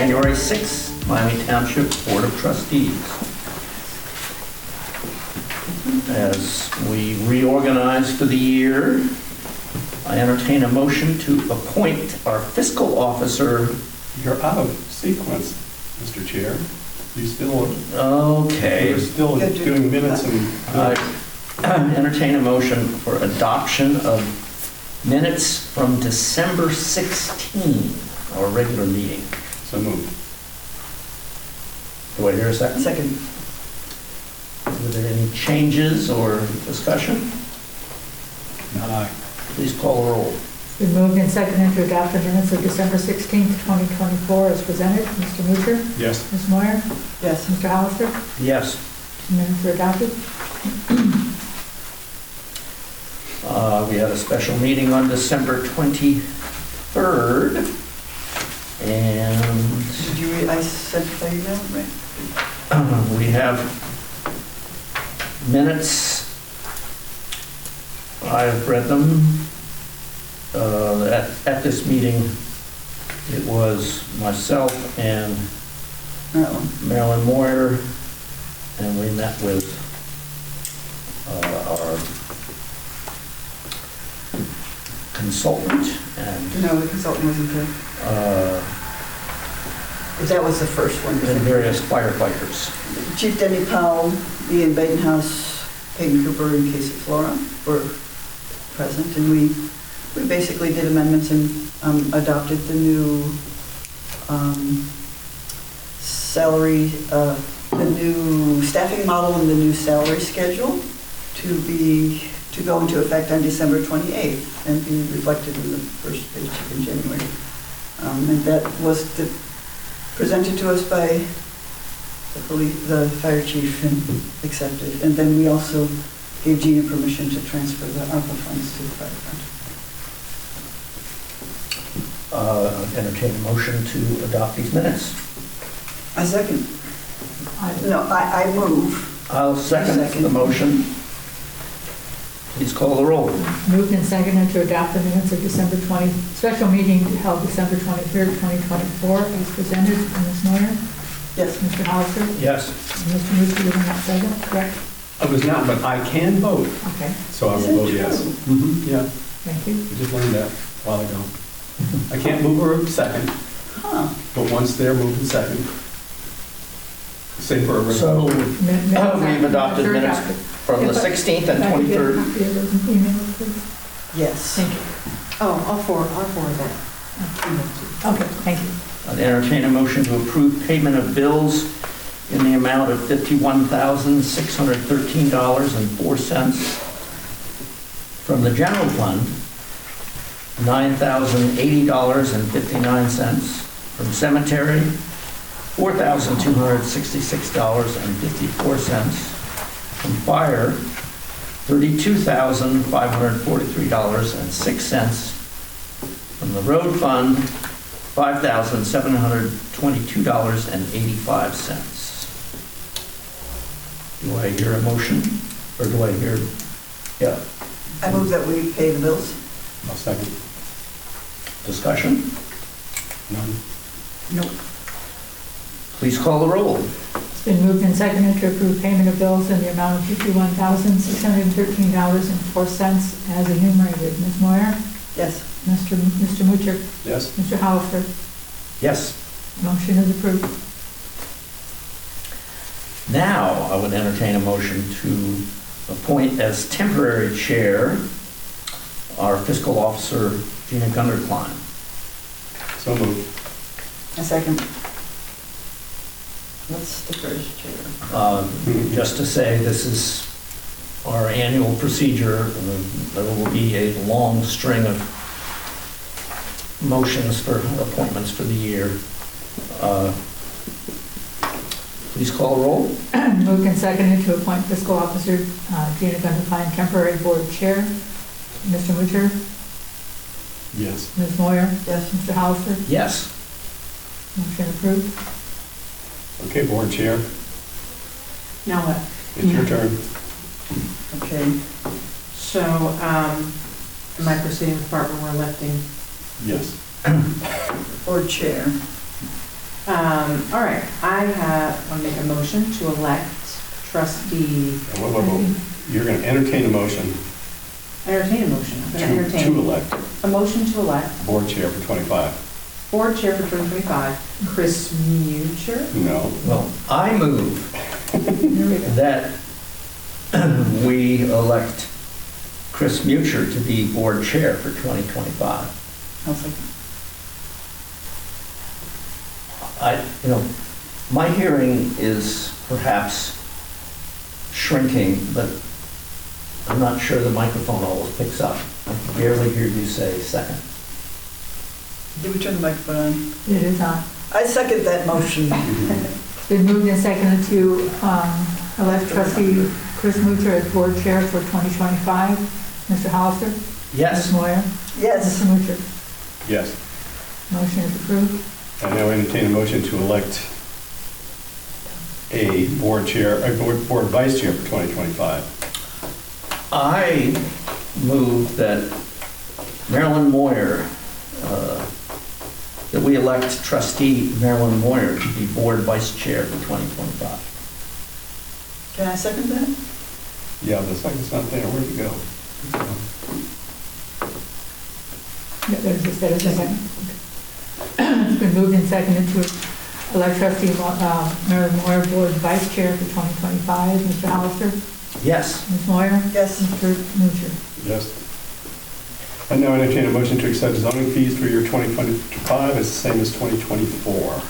January 6th, Miami Township Board of Trustees. As we reorganize for the year, I entertain a motion to appoint our fiscal officer. You're out of sequence, Mr. Chair. You still, Okay. you're still doing minutes and... I entertain a motion for adoption of minutes from December 16, our regular meeting. So moved. Do I hear a second? Second. Were there any changes or discussion? Not aye. Please call the roll. Been moved and seconded to adopt the minutes of December 16th, 2024 as presented. Mr. Mucher? Yes. Ms. Moyer? Yes. Mr. Hollister? Yes. Minutes are adopted. We had a special meeting on December 23rd, and Did you read, I sent by email, right? we have minutes. I've read them. At this meeting, it was myself and Marilyn Moyer, and we met with our consultant and No, the consultant wasn't there. That was the first one. and various firefighters. Chief Denny Powell, Ian Badenhouse, Peyton Cooper, and Casey Flora were present, and we basically did amendments and adopted the new salary, the new staffing model and the new salary schedule to go into effect on December 28th and be reflected in the first paycheck in January. And that was presented to us by the fire chief and accepted. And then we also gave Gina permission to transfer the ARPA funds to the fire fund. Entertain a motion to adopt these minutes. I second. No, I move. I'll second the motion. Please call the roll. Moved and seconded to adopt the minutes of December 20, special meeting held December 23rd, 2024 as presented. Ms. Moyer? Yes. Mr. Hollister? Yes. And Mr. Mucher, you were not present, correct? I was not, but I can vote, Okay, so I Is will that vote yes. true? Yeah, thank you. I just learned that a while ago. I can't move or second, Huh. but once they're moved and second, same for a So Minutes we've adopted are minutes adopted. from the 16th and If I could get a 23rd. copy of those emails, please. Yes. Thank you. Oh, I'll forward that. Okay, thank you. I'd entertain a motion to approve payment of bills in the amount of $51,613.04 from the general fund, $9,080.59 from cemetery, $4,266.54 from fire, $32,543.06 from the road fund, $5,722.85. Do I hear a motion? Or do I hear, yeah, I move that we pay the bills. I'll second. discussion? None. No. Please call the roll. It's been moved and seconded to approve payment of bills in the amount of $51,613.04 as enumerated. Ms. Moyer? Yes. Mr. Mucher? Yes. Mr. Hollister? Yes. Motion is approved. Now, I would entertain a motion to appoint as temporary chair our fiscal officer, Gina Gunderklein. So moved. A second. What's the first chair? Just to say, this is our annual procedure. There will be a long string of motions for appointments for the year. Please call the roll. Moved and seconded to appoint fiscal officer Gina Gunderklein temporary board chair. Mr. Mucher? Yes. Ms. Moyer? Yes. Mr. Hollister? Yes. Motion approved. Okay, board chair, Now what? it's your turn. Okay. So, am I proceeding with the part where we're lifting? Yes. Board chair. All right, want to make a motion to elect trustee, Whoa. You're going to entertain a motion entertain a motion. I'm going to to entertain elect a motion to elect board chair for 25. board chair for 2025, Chris Mucher. No. Well, I move that we elect Chris Mucher to be board chair for 2025. I'll second. My hearing is perhaps shrinking, but I'm not sure the microphone always picks up. I can barely hear you say second. Did we turn the microphone on? It is on. I second that motion. It's been moved and seconded to elect trustee Chris Mucher as board chair for 2025. Mr. Hollister? Yes. Ms. Moyer? Yes. Mr. Mucher? Yes. Motion is approved. I now entertain a motion to elect a board vice chair for 2025. I move that Marilyn Moyer, that we elect trustee Marilyn Moyer to be board vice chair for 2025. Can I second that? Yeah, the second's not there. Where'd it go? There's a second. It's been moved and seconded to elect trustee Marilyn Moyer board vice chair for 2025. Mr. Hollister? Yes. Ms. Moyer? Yes. Mm-hmm. Mr. Mucher? Yes. I now entertain a motion to accept zoning fees for year 2025 as the same as 2024.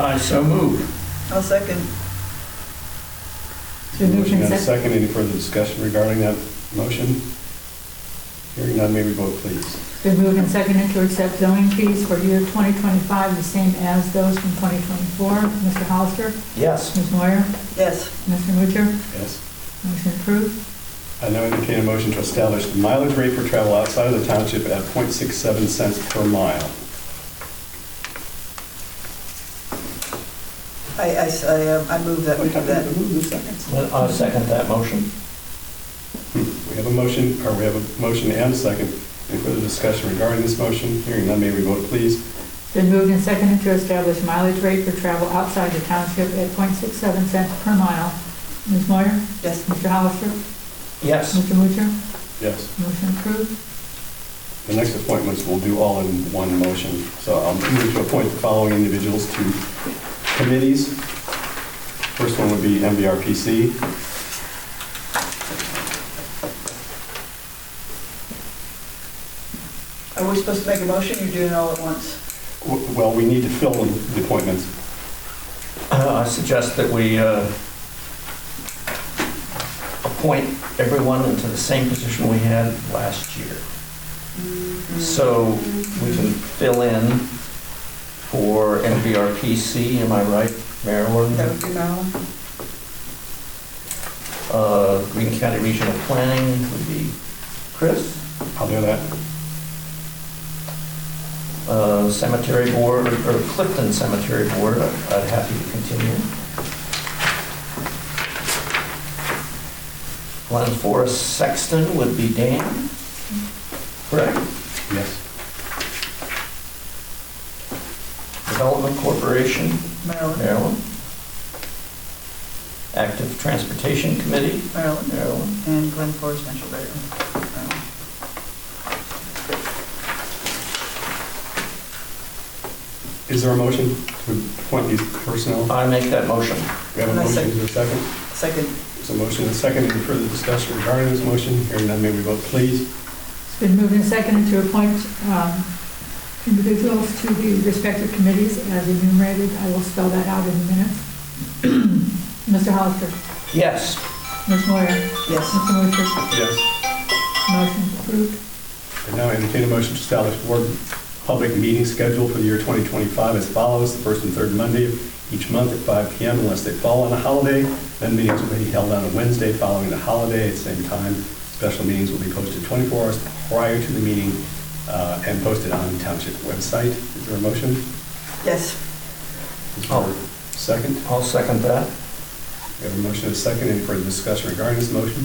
I so move. I'll second. It's been moved Motion and and a seconded. second. Any further discussion regarding that motion? Hearing none, may we vote, please? It's been moved and seconded to accept zoning fees for year 2025, the same as those from 2024. Mr. Hollister? Yes. Ms. Moyer? Yes. Mr. Mucher? Yes. Motion approved. I now entertain a motion to establish the mileage rate for travel outside of the township at .67 cents per mile. I move that we do that. I'll second that motion. We have a motion and a second. Any further discussion regarding this motion? Hearing none, may we vote, please? It's been moved and seconded to establish mileage rate for travel outside the township at .67 cents per mile. Ms. Moyer? Yes. Mr. Hollister? Yes. Mr. Mucher? Yes. Motion approved. The next appointments we'll do all in one motion. So I'll move to appoint the following individuals to committees. First one would be MVRPC. Are we supposed to make a motion, or do it all at once? Well, we need to fill the appointments. I suggest that we appoint everyone into the same position we had last year. So we can fill in for MVRPC, am I right, Marilyn? That would be Marilyn. Green County Regional Planning would be Chris. I'll do that. Cemetery Board, or Clifton Cemetery Board, I'd happy to continue. Glen Forest Sexton would be Dan, correct? Yes. Development Corporation, Marilyn. Maryland. Active Transportation Committee, Marilyn. Maryland. And Glen Forest Central Maryland. Is there a motion to appoint these personnel? I make that motion. We have a I motion, second. is there a second? Second. There's a motion and a second. Any further discussion regarding this motion? Hearing none, may we vote, please? It's been moved and seconded to appoint individuals to the respective committees as enumerated. I will spell that out in a minute. Mr. Hollister? Yes. Ms. Moyer? Yes. Mr. Mucher? Yes. Motion approved. I now entertain a motion to establish board public meeting schedule for the year 2025 as follows: the first and third Monday of each month at 5 p.m. unless they fall on a holiday. Then meetings will be held on a Wednesday following the holiday at the same time. Special meetings will be posted 24 hours prior to the meeting and posted on the township website. Is there a motion? Yes. Is there a second? I'll second that. We have a motion and a second. Any further discussion regarding this motion?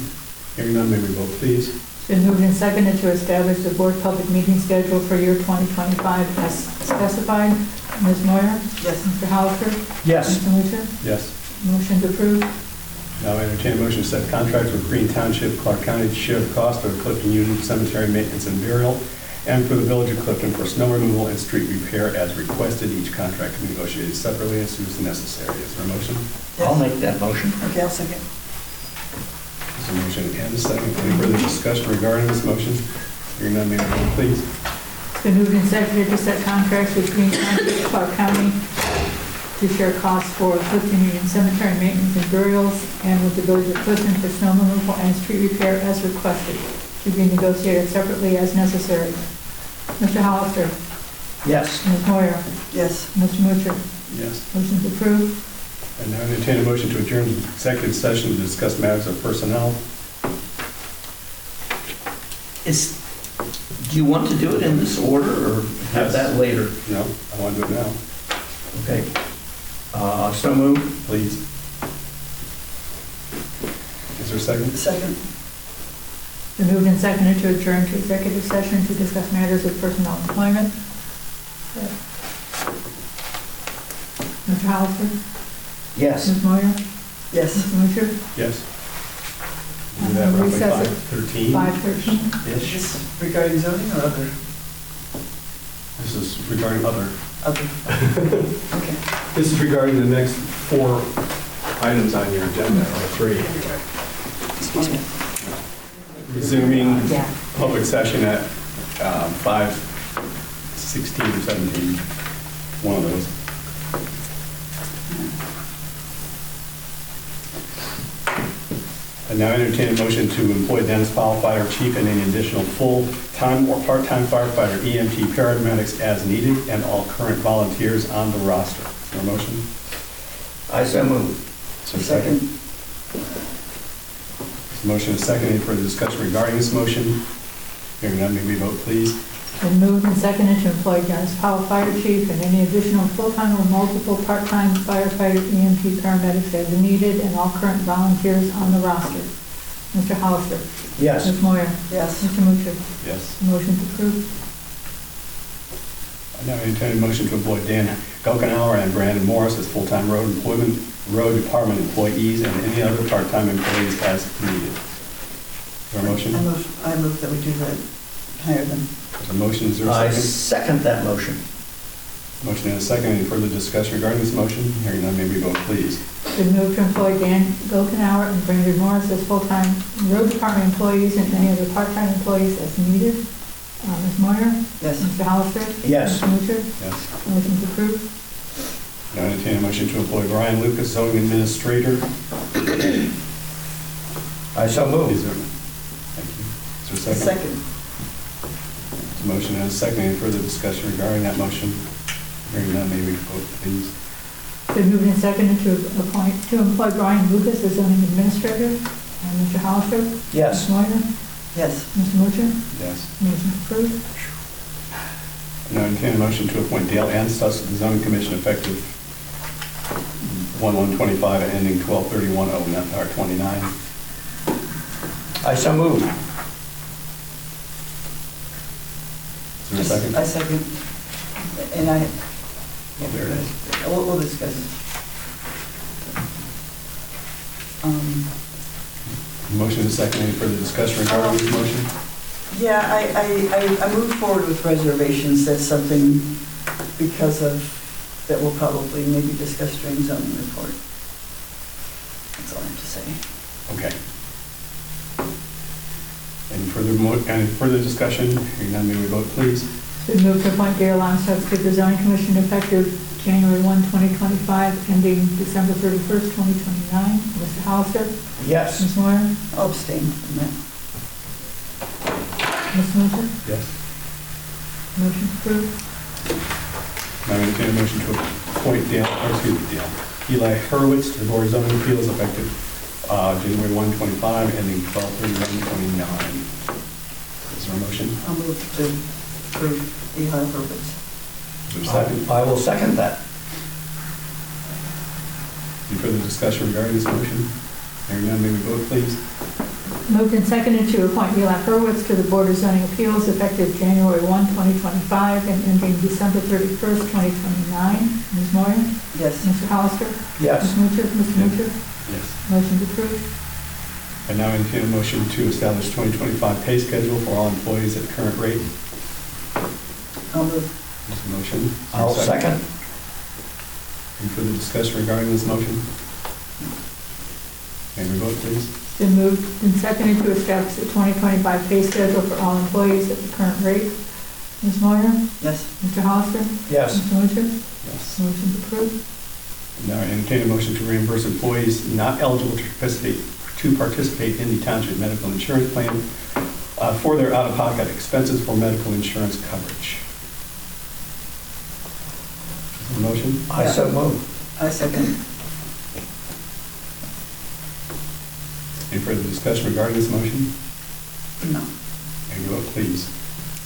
Hearing none, may we vote, please? It's been moved and seconded to establish the board public meeting schedule for year 2025 as specified. Ms. Moyer? Yes. Mr. Hollister? Yes. Mr. Mutcher? Yes. Motion's approved. Now I entertain a motion to set contracts with Green Township, Clark County to share the cost of the Clifton Union Cemetery maintenance and burial, and for the Village of Clifton for snow removal and street repair as requested. Each contract can be negotiated separately as soon as necessary. Is there a motion? I'll make that motion. Okay, I'll second. There's a motion and a second. Any further discussion regarding this motion? Hearing none, may I vote, please? It's been moved and seconded to set contracts with Green Township, Clark County to share costs for Clifton Union Cemetery maintenance and burials, and with the Village of Clifton for snow removal and street repair as requested, to be negotiated separately as necessary. Mr. Hollister? Yes. Ms. Moyer? Yes. Mr. Mutcher? Yes. Motion's approved. And now I entertain a motion to adjourn to executive session to discuss matters of personnel. Do you want to do it in this order or have Yes. that later? No, I want to do it now, Okay. So moved. please. Is there a second? Second. Been moved and seconded to adjourn to executive session to discuss matters of personnel employment. Mr. Hollister? Yes. Ms. Moyer? Yes. Mr. Mutcher? Yes. Do that roughly Recess at 5:13. 5:13. Is this regarding zoning or other? This is regarding other. Other. Okay. This is regarding the next 4 items on your agenda, or 3. Excuse me. Resuming Yeah. public session at 5:16 or 17, one of those. And now entertain a motion to employ Dennis Powell, Fire Chief, and any additional full-time or part-time firefighter, EMT, paramedics as needed, and all current volunteers on the roster. Is there a motion? I so moved. Is there a second? Motion is second. Any further discussion regarding this motion? Hearing none, may we vote, please? Been moved and seconded to employ Dennis Powell, Fire Chief, and any additional full-time or multiple part-time firefighter, EMT, paramedics as needed, and all current volunteers on the roster. Mr. Hollister? Yes. Ms. Moyer? Yes. Mr. Mutcher? Yes. Motion's approved. I now entertain a motion to employ Dan Gulkenauer and Brandon Morris as full-time road department employees and any other part-time employees as needed. Is there a motion? I move that we do that, hire them. There's a motion. Is there a I second? second that motion. Motion and a second. Any further discussion regarding this motion? Hearing none, may we vote, please? Been moved to employ Dan Gulkenauer and Brandon Morris as full-time road department employees and any other part-time employees as needed. Ms. Moyer? Yes. Mr. Hollister? Yes. Mr. Mutcher? Yes. Motion's approved. Now entertain a motion to employ Brian Lucas, zoning administrator. I so Is moved. there, thank you. Is there a second? Second. There's a motion and a second. Any further discussion regarding that motion? Hearing none, may we vote, please? Been moved and seconded to employ Brian Lucas as zoning administrator. Mr. Hollister? Yes. Ms. Moyer? Yes. Mr. Mutcher? Yes. Motion's approved. Now entertain a motion to appoint Dale Anstus to the zoning commission effective 1/1/25 and ending 12/31/29. I so moved. Is there a second? I second. And I, Oh, there it is. we'll discuss it. Motion is second. Any further discussion regarding this motion? Yeah, I moved forward with reservations. That's something because of, that we'll probably maybe discuss during zoning report. That's all I have to say. Okay. Any further discussion? Hearing none, may we vote, please? Been moved to appoint Dale Onstad to the zoning commission effective January 1, 2025, ending December 31st, 2029. Mr. Hollister? Yes. Ms. Moyer? I'll abstain from that. Ms. Mutcher? Yes. Motion approved. Now entertain a motion to appoint Eli Hurwitz to the Board of Zoning Appeals effective January 1, 25, ending 12/31/29. Is there a motion? I'll move to approve Eli Hurwitz. Is there a second? I will second that. Any further discussion regarding this motion? Hearing none, may we vote, please? Moved and seconded to appoint Eli Hurwitz to the Board of Zoning Appeals effective January 1, 2025 and ending December 31st, 2029. Ms. Moyer? Yes. Mr. Hollister? Yes. Ms. Mutcher? Mr. Mutcher? Yes. Motion's approved. I now entertain a motion to establish 2025 pay schedule for all employees at the current rate. I'll move. There's a motion. I'll second. Any further discussion regarding this motion? May we vote, please? It's been moved and seconded to establish the 2025 pay schedule for all employees at the current rate. Ms. Moyer? Yes. Mr. Hollister? Yes. Mr. Mutcher? Yes. Motion's approved. Now I entertain a motion to reimburse employees not eligible to participate in the township medical insurance plan for their out-of-pocket expenses for medical insurance coverage. Is there a motion? I so move. I second. Any further discussion regarding this motion? No. May you vote, please?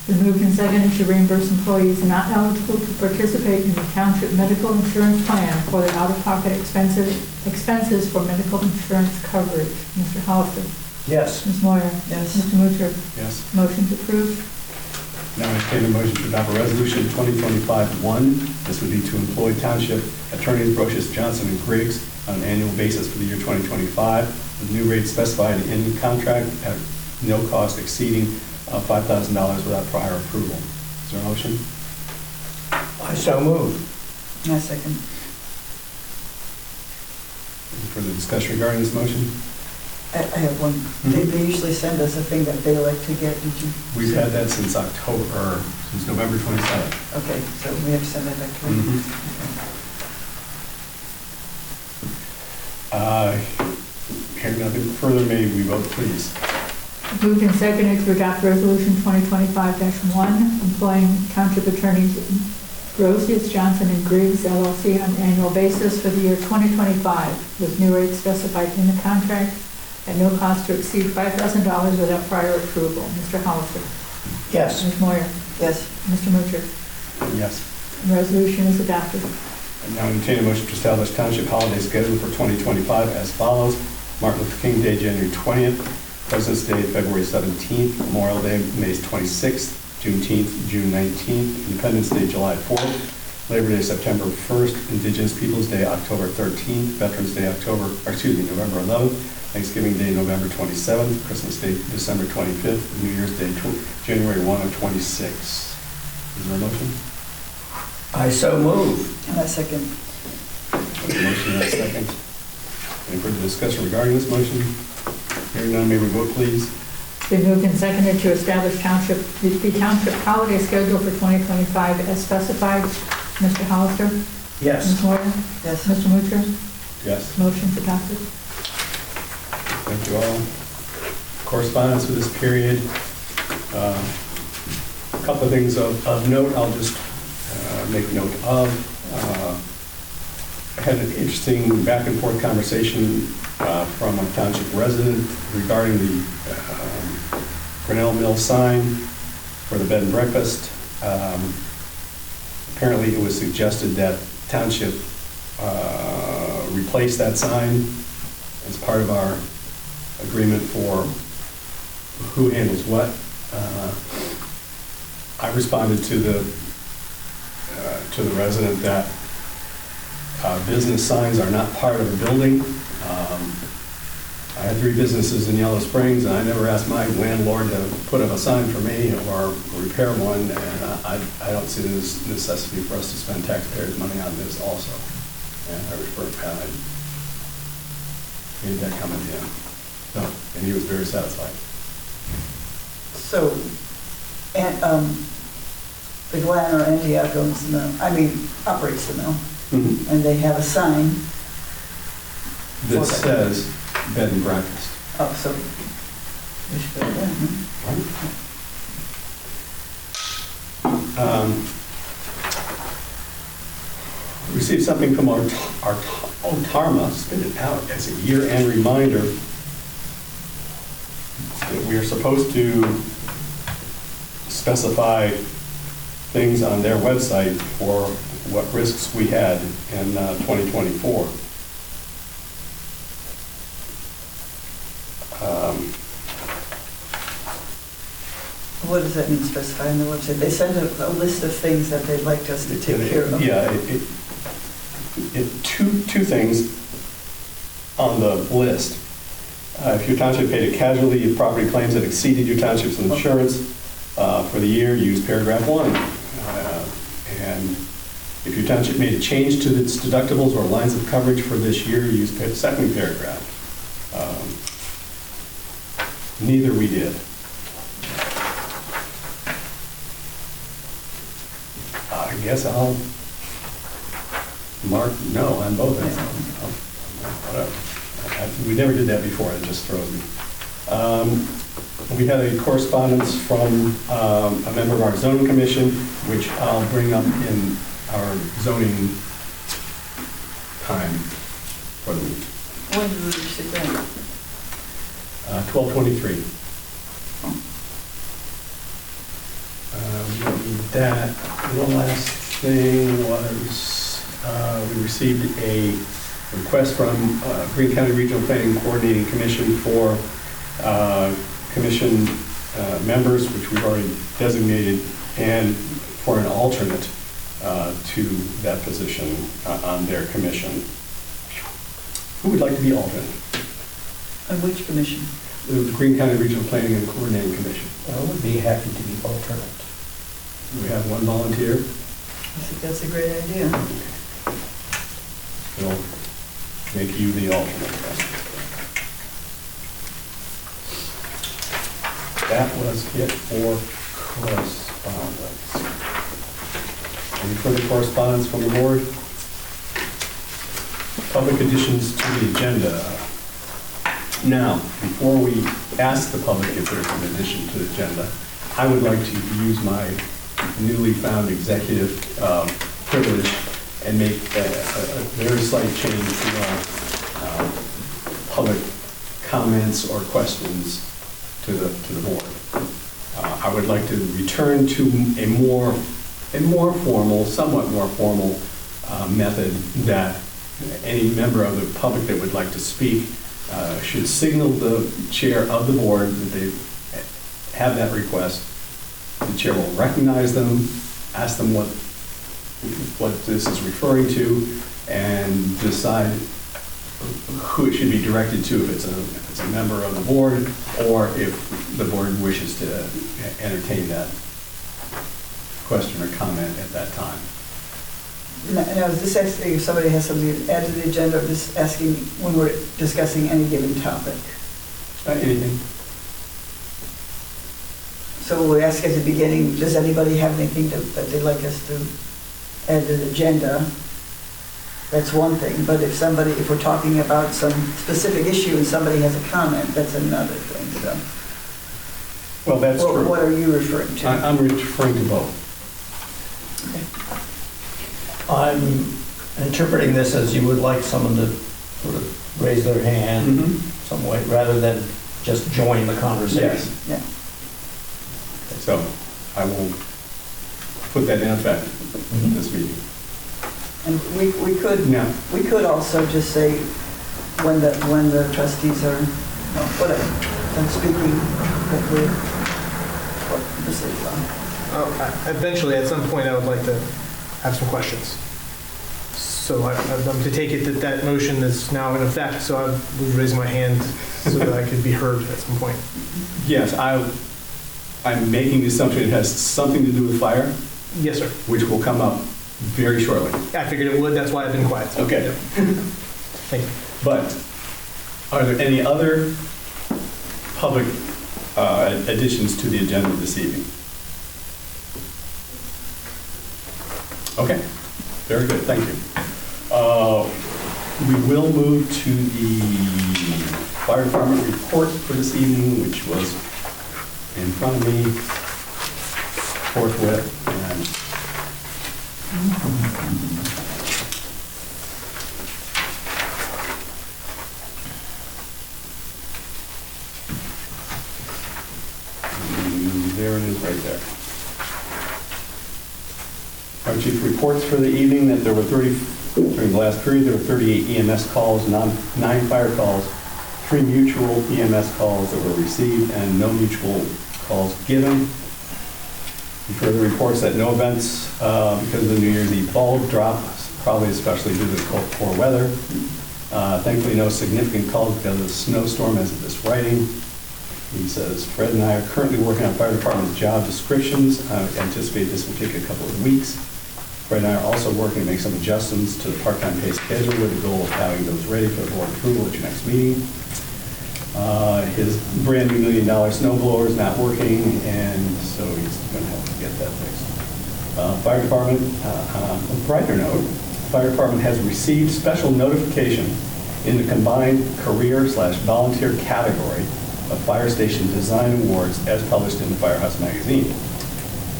Been moved and seconded to reimburse employees not eligible to participate in the township medical insurance plan for their out-of-pocket expenses for medical insurance coverage. Mr. Hollister? Yes. Ms. Moyer? Yes. Mr. Mutcher? Yes. Motion's approved. Now I entertain a motion to adopt a resolution 2025-1. This would be to employ township attorneys Brochus, Johnson, and Griggs on an annual basis for the year 2025, with new rates specified in the contract at no cost exceeding $5,000 without prior approval. Is there a motion? I so move. I second. Any further discussion regarding this motion? I have one. They usually send us a thing that they like to get. Did you? We've had that since since November 27th. Okay, so we have to send that back to them? Hearing nothing further, may we vote, please? Moved and seconded to adopt resolution 2025-1, employing township attorneys Brosius, Johnson, and Griggs LLC on an annual basis for the year 2025, with new rates specified in the contract at no cost to exceed $5,000 without prior approval. Mr. Hollister? Yes. Ms. Moyer? Yes. Mr. Mutcher? Yes. The resolution is adopted. And now entertain a motion to establish township holiday schedule for 2025 as follows. Martin Luther King Day, January 20th, President's Day, February 17th, Memorial Day, May 26th, Juneteenth, June 19th, Independence Day, July 4th, Labor Day, September 1st, Indigenous Peoples' Day, October 13th, Veterans Day, November 11th, Thanksgiving Day, November 27th, Christmas Day, December 25th, New Year's Day, January 1 of 26. Is there a motion? I so move. And I second. There's a motion and a second. Any further discussion regarding this motion? Hearing none, may we vote, please? It's been moved and seconded to establish the township holiday schedule for 2025 as specified. Mr. Hollister? Ms. Yes. Moyer? Yes. Mr. Mutcher? Yes. Motion's adopted. Thank you all. Correspondence for this period. A couple of things of note, I'll just make note of. I had an interesting back and forth conversation from a township resident regarding the Grinnell Mill sign for the bed and breakfast. Apparently it was suggested that township replace that sign as part of our agreement for who handles what. I responded to the resident that business signs are not part of a building. I had 3 businesses in Yellow Springs, and I never asked my landlord to put up a sign for me or repair one, and I don't see the necessity for us to spend taxpayers' money on this also. And I referred Pat, I made that comment to him. No, and he was very satisfied. So, and, the Glen or Antioch owns the mill, operates the mill, and they have a sign. That says bed and breakfast. Oh, so we should go there, Received something from our Otarma, spit it out as a year-end reminder that we are supposed to specify things on their website for what risks we had in 2024. What does that mean, specify on the website? They send a list of things that they'd like us to take care of. Yeah, two things on the list. If your township paid a casualty of property claims that exceeded your township's insurance for the year, use paragraph 1. And if your township made a change to its deductibles or lines of coverage for this year, use the second paragraph. Neither we did. I guess I'll mark no on both ends. Whatever. We never did that before, it just throws me. We had a correspondence from a member of our zoning commission, which I'll bring up in our zoning time for the week. When did we receive that? 12/23. That, the last thing was, we received a request from Greene County Regional Planning Coordinating Commission for commission members, which we've already designated, and for an alternate to that position on their commission. Who would like to be alternate? On which commission? The Greene County Regional Planning and Coordinating Commission. I would be happy to be alternate. We have one volunteer. I think that's a great idea. We'll make you the alternate. That was it for correspondence. Any further correspondence from the board? Public additions to the agenda. Now, before we ask the public if there's an addition to the agenda, I would like to use my newly found executive privilege and make a very slight change to our public comments or questions to the board. I would like to return to a more formal, somewhat more formal method that any member of the public that would like to speak should signal the chair of the board that they have that request. The chair will recognize them, ask them what this is referring to, and decide who it should be directed to, if it's a member of the board, or if the board wishes to entertain that question or comment at that time. Now, is this asking if somebody has something to add to the agenda, or just asking when we're discussing any given topic? Anything? So we ask at the beginning, does anybody have anything that they'd like us to add to the agenda? That's one thing, but if we're talking about some specific issue and somebody has a comment, that's another thing, so. Well, that's true. What are you referring to? I'm referring to both. Okay. I'm interpreting this as you would like someone to sort of raise their hand some way, rather than just join the conversation. Yes. Yeah. So I will put that in effect in this meeting. And we could also just say when the trustees are, whatever, I'm speaking correctly, what this is on. Eventually, at some point, I would like to have some questions. So I'm to take it that that motion is now in effect, so I would raise my hand so that I could be heard at some point. Yes, I'm making the assumption it has something to do with fire, Yes, sir. which will come up very shortly. I figured it would, that's why I've been quiet. Okay. Thank you. But are there any other public additions to the agenda this evening? Okay, very good, thank you. We will move to the fire department report for this evening, which was in front of me forthwith. And there it is right there. Our chief reports for the evening that there were during the last period, there were 38 EMS calls, 9 fire calls, 3 mutual EMS calls that were received, and no mutual calls given. He further reports that no events because of the New Year's Eve ball drop, probably especially due to the cold, poor weather. Thankfully, no significant calls because of the snowstorm as of this writing. He says, Fred and I are currently working on fire department job descriptions. I anticipate this will take a couple of weeks. Fred and I are also working to make some adjustments to the part-time pay schedule with the goal of having those ready for the board approval at your next meeting. His brand new $1 million snow blower is not working, and so he's going to have to get that fixed. Fire department, on a brighter note, fire department has received special notification in the combined career/volunteer category of Fire Station Design Awards as published in the Firehouse magazine.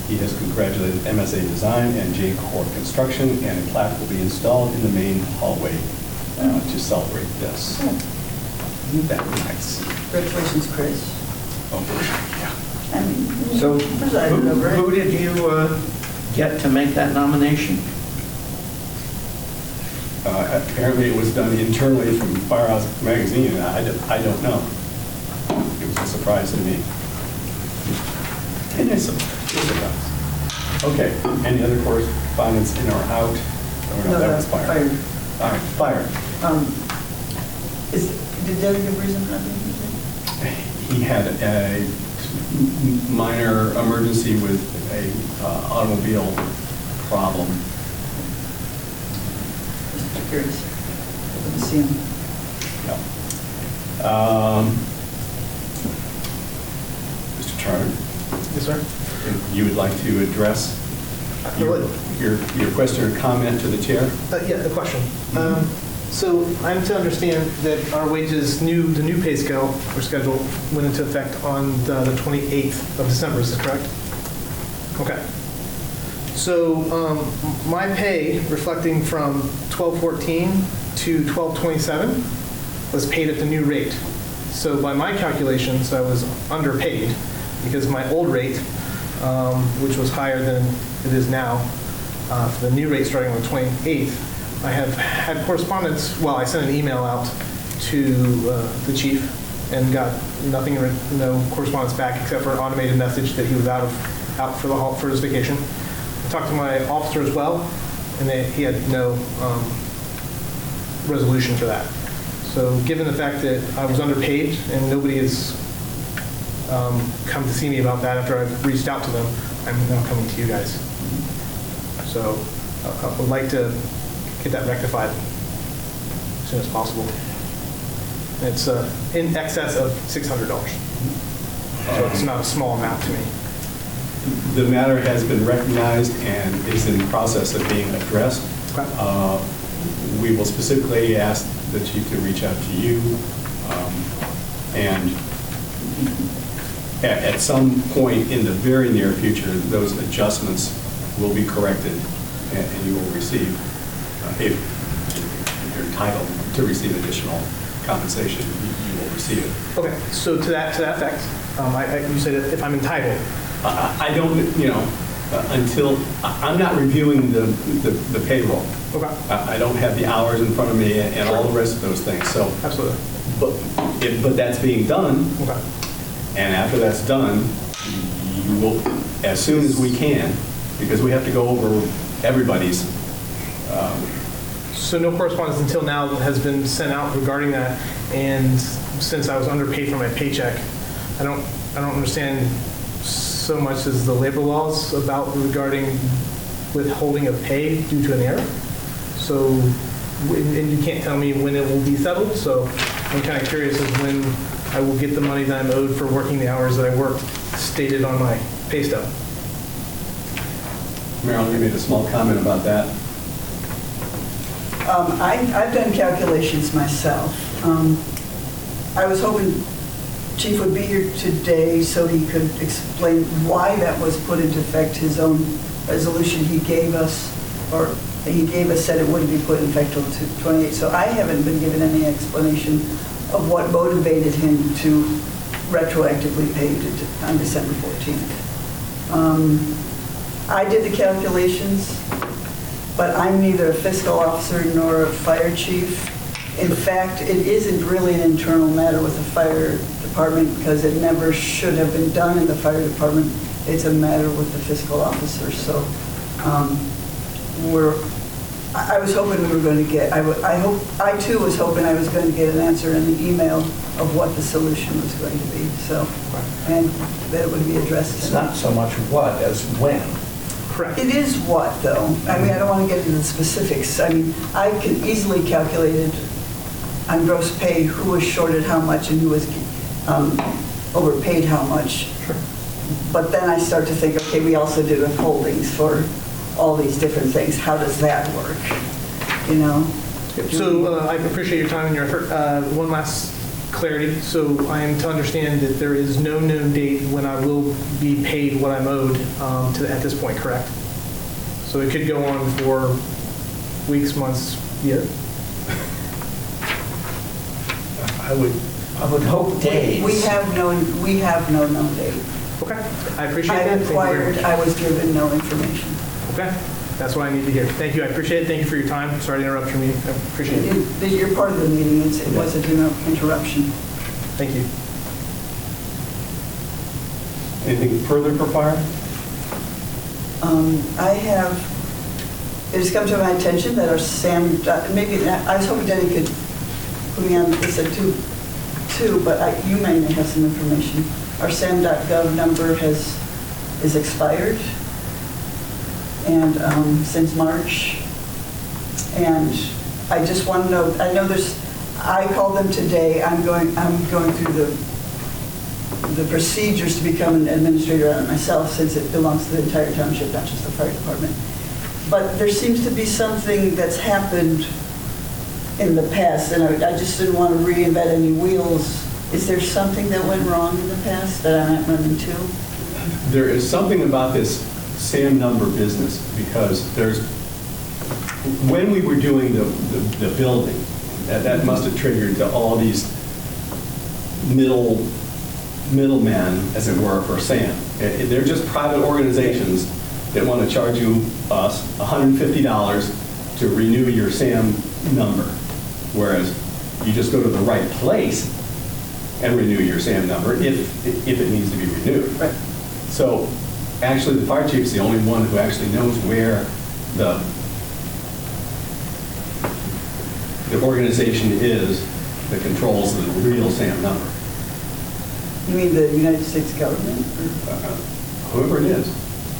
He has congratulated MSA Design and J Core Construction, and a plaque will be installed in the main hallway to celebrate this. Isn't that nice? Congratulations, Chris. Oh, yeah. I mean, So presided over it. who did you get to make that nomination? Apparently it was done internally from Firehouse magazine, and I don't know. It was a surprise to me. And it's a surprise. Okay, any other correspondence in or out? Oh, no, that was fire. All right, fire. Did Debbie give reason for that? He had a minor emergency with a automobile problem. Just curious. Didn't see him. No. Mr. Charter, Yes, sir. if you would like to address your question or comment to the chair? Yeah, the question. So I'm to understand that our wages, the new pay scale or schedule went into effect on the 28th of December, is that correct? Okay. So my pay reflecting from 12/14 to 12/27 was paid at the new rate. So by my calculations, I was underpaid because my old rate, which was higher than it is now, for the new rate starting on the 28th, I have had correspondence, well, I sent an email out to the chief and got nothing, no correspondence back except for an automated message that he was out for his vacation. I talked to my officer as well, and he had no resolution for that. So given the fact that I was underpaid and nobody has come to see me about that after I've reached out to them, I'm now coming to you guys. So I would like to get that rectified as soon as possible. It's in excess of $600. So it's not a small amount to me. The matter has been recognized and is in the process of being addressed. Okay. We will specifically ask the chief to reach out to you, and at some point in the very near future, those adjustments will be corrected, and you will receive, if you're entitled to receive additional compensation, you will receive it. Okay, so to that effect, you said if I'm entitled. I don't, until, I'm not reviewing the payroll. Okay. I don't have the hours in front of me and all the rest of those things, so. Absolutely. But that's being done, Okay. and after that's done, you will, as soon as we can, because we have to go over everybody's. So no correspondence until now has been sent out regarding that, and since I was underpaid for my paycheck, I don't understand so much as the labor laws about regarding withholding of pay due to an error. So, and you can't tell me when it will be settled, so I'm kind of curious as when I will get the money that I'm owed for working the hours that I worked stated on my pay stub. Marilyn, you made a small comment about that. I've done calculations myself. I was hoping Chief would be here today so he could explain why that was put into effect. His own resolution he gave us, said it wouldn't be put in effect till 28. So I haven't been given any explanation of what motivated him to retroactively pay it on December 14th. I did the calculations, but I'm neither a fiscal officer nor a fire chief. In fact, it isn't really an internal matter with the fire department because it never should have been done in the fire department it's a matter with the fiscal officer. So I was hoping we were going to get, I too was hoping I was going to get an answer in an email of what the solution was going to be, so, and that it would be addressed. It's not so much what as when. Correct. It is what, though? I mean, I don't want to get into the specifics. I mean, I can easily calculate it on gross pay, who was shorted how much and who was overpaid how much. Sure. But then I start to think, okay, we also did withholdings for all these different things. How does that work? You know? So I appreciate your time and your effort. One last clarity. So I am to understand that there is no known date when I will be paid what I'm owed at this point, correct? So it could go on for weeks, months, year? I would hope days. We have no known date. Okay, I appreciate I that. Thank you very inquired, much. I was given no information. Okay, that's what I need to hear. Thank you, I appreciate it. Thank you for your time. Sorry to interrupt your meeting. I appreciate it. You're part of the meeting, it wasn't an interruption. Thank you. Anything further for fire? It has come to my attention that our SAM, maybe, I was hoping Denny could put me on, they said two, but you may have some information. Our SAM.gov number is expired, and since March, and I just want to know, I know I called them today, I'm going through the procedures to become an administrator on it myself, since it belongs to the entire township, not just the fire department. But there seems to be something that's happened in the past, and I just didn't want to reinvent any wheels. Is there something that went wrong in the past that I'm not running to? There is something about this SAM number business, because when we were doing the building, that must have triggered to all these middlemen, as it were, for SAM. They're just private organizations that want to charge us $150 to renew your SAM number, whereas you just go to the right place and renew your SAM number if it needs to be renewed. Right. So actually, the fire chief's the only one who actually knows where the organization is that controls the real SAM number. You mean the United States government? Whoever it is.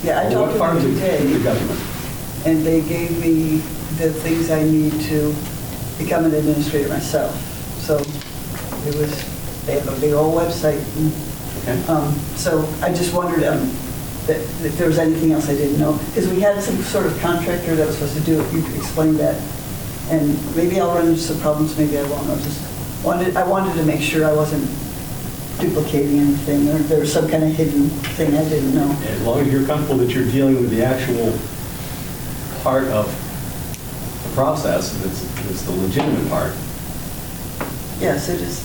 Yeah, I Or talked to what part them of the today, government. and they gave me the things I need to become an administrator myself. So they have a big old website. Okay. So I just wondered that if there was anything else I didn't know. Because we had some sort of contractor that was supposed to do it. You could explain that. And maybe I'll run into some problems, maybe I won't. I wanted to make sure I wasn't duplicating anything, or there was some kind of hidden thing I didn't know. As long as you're comfortable that you're dealing with the actual part of the process, that's the legitimate part. Yes, it is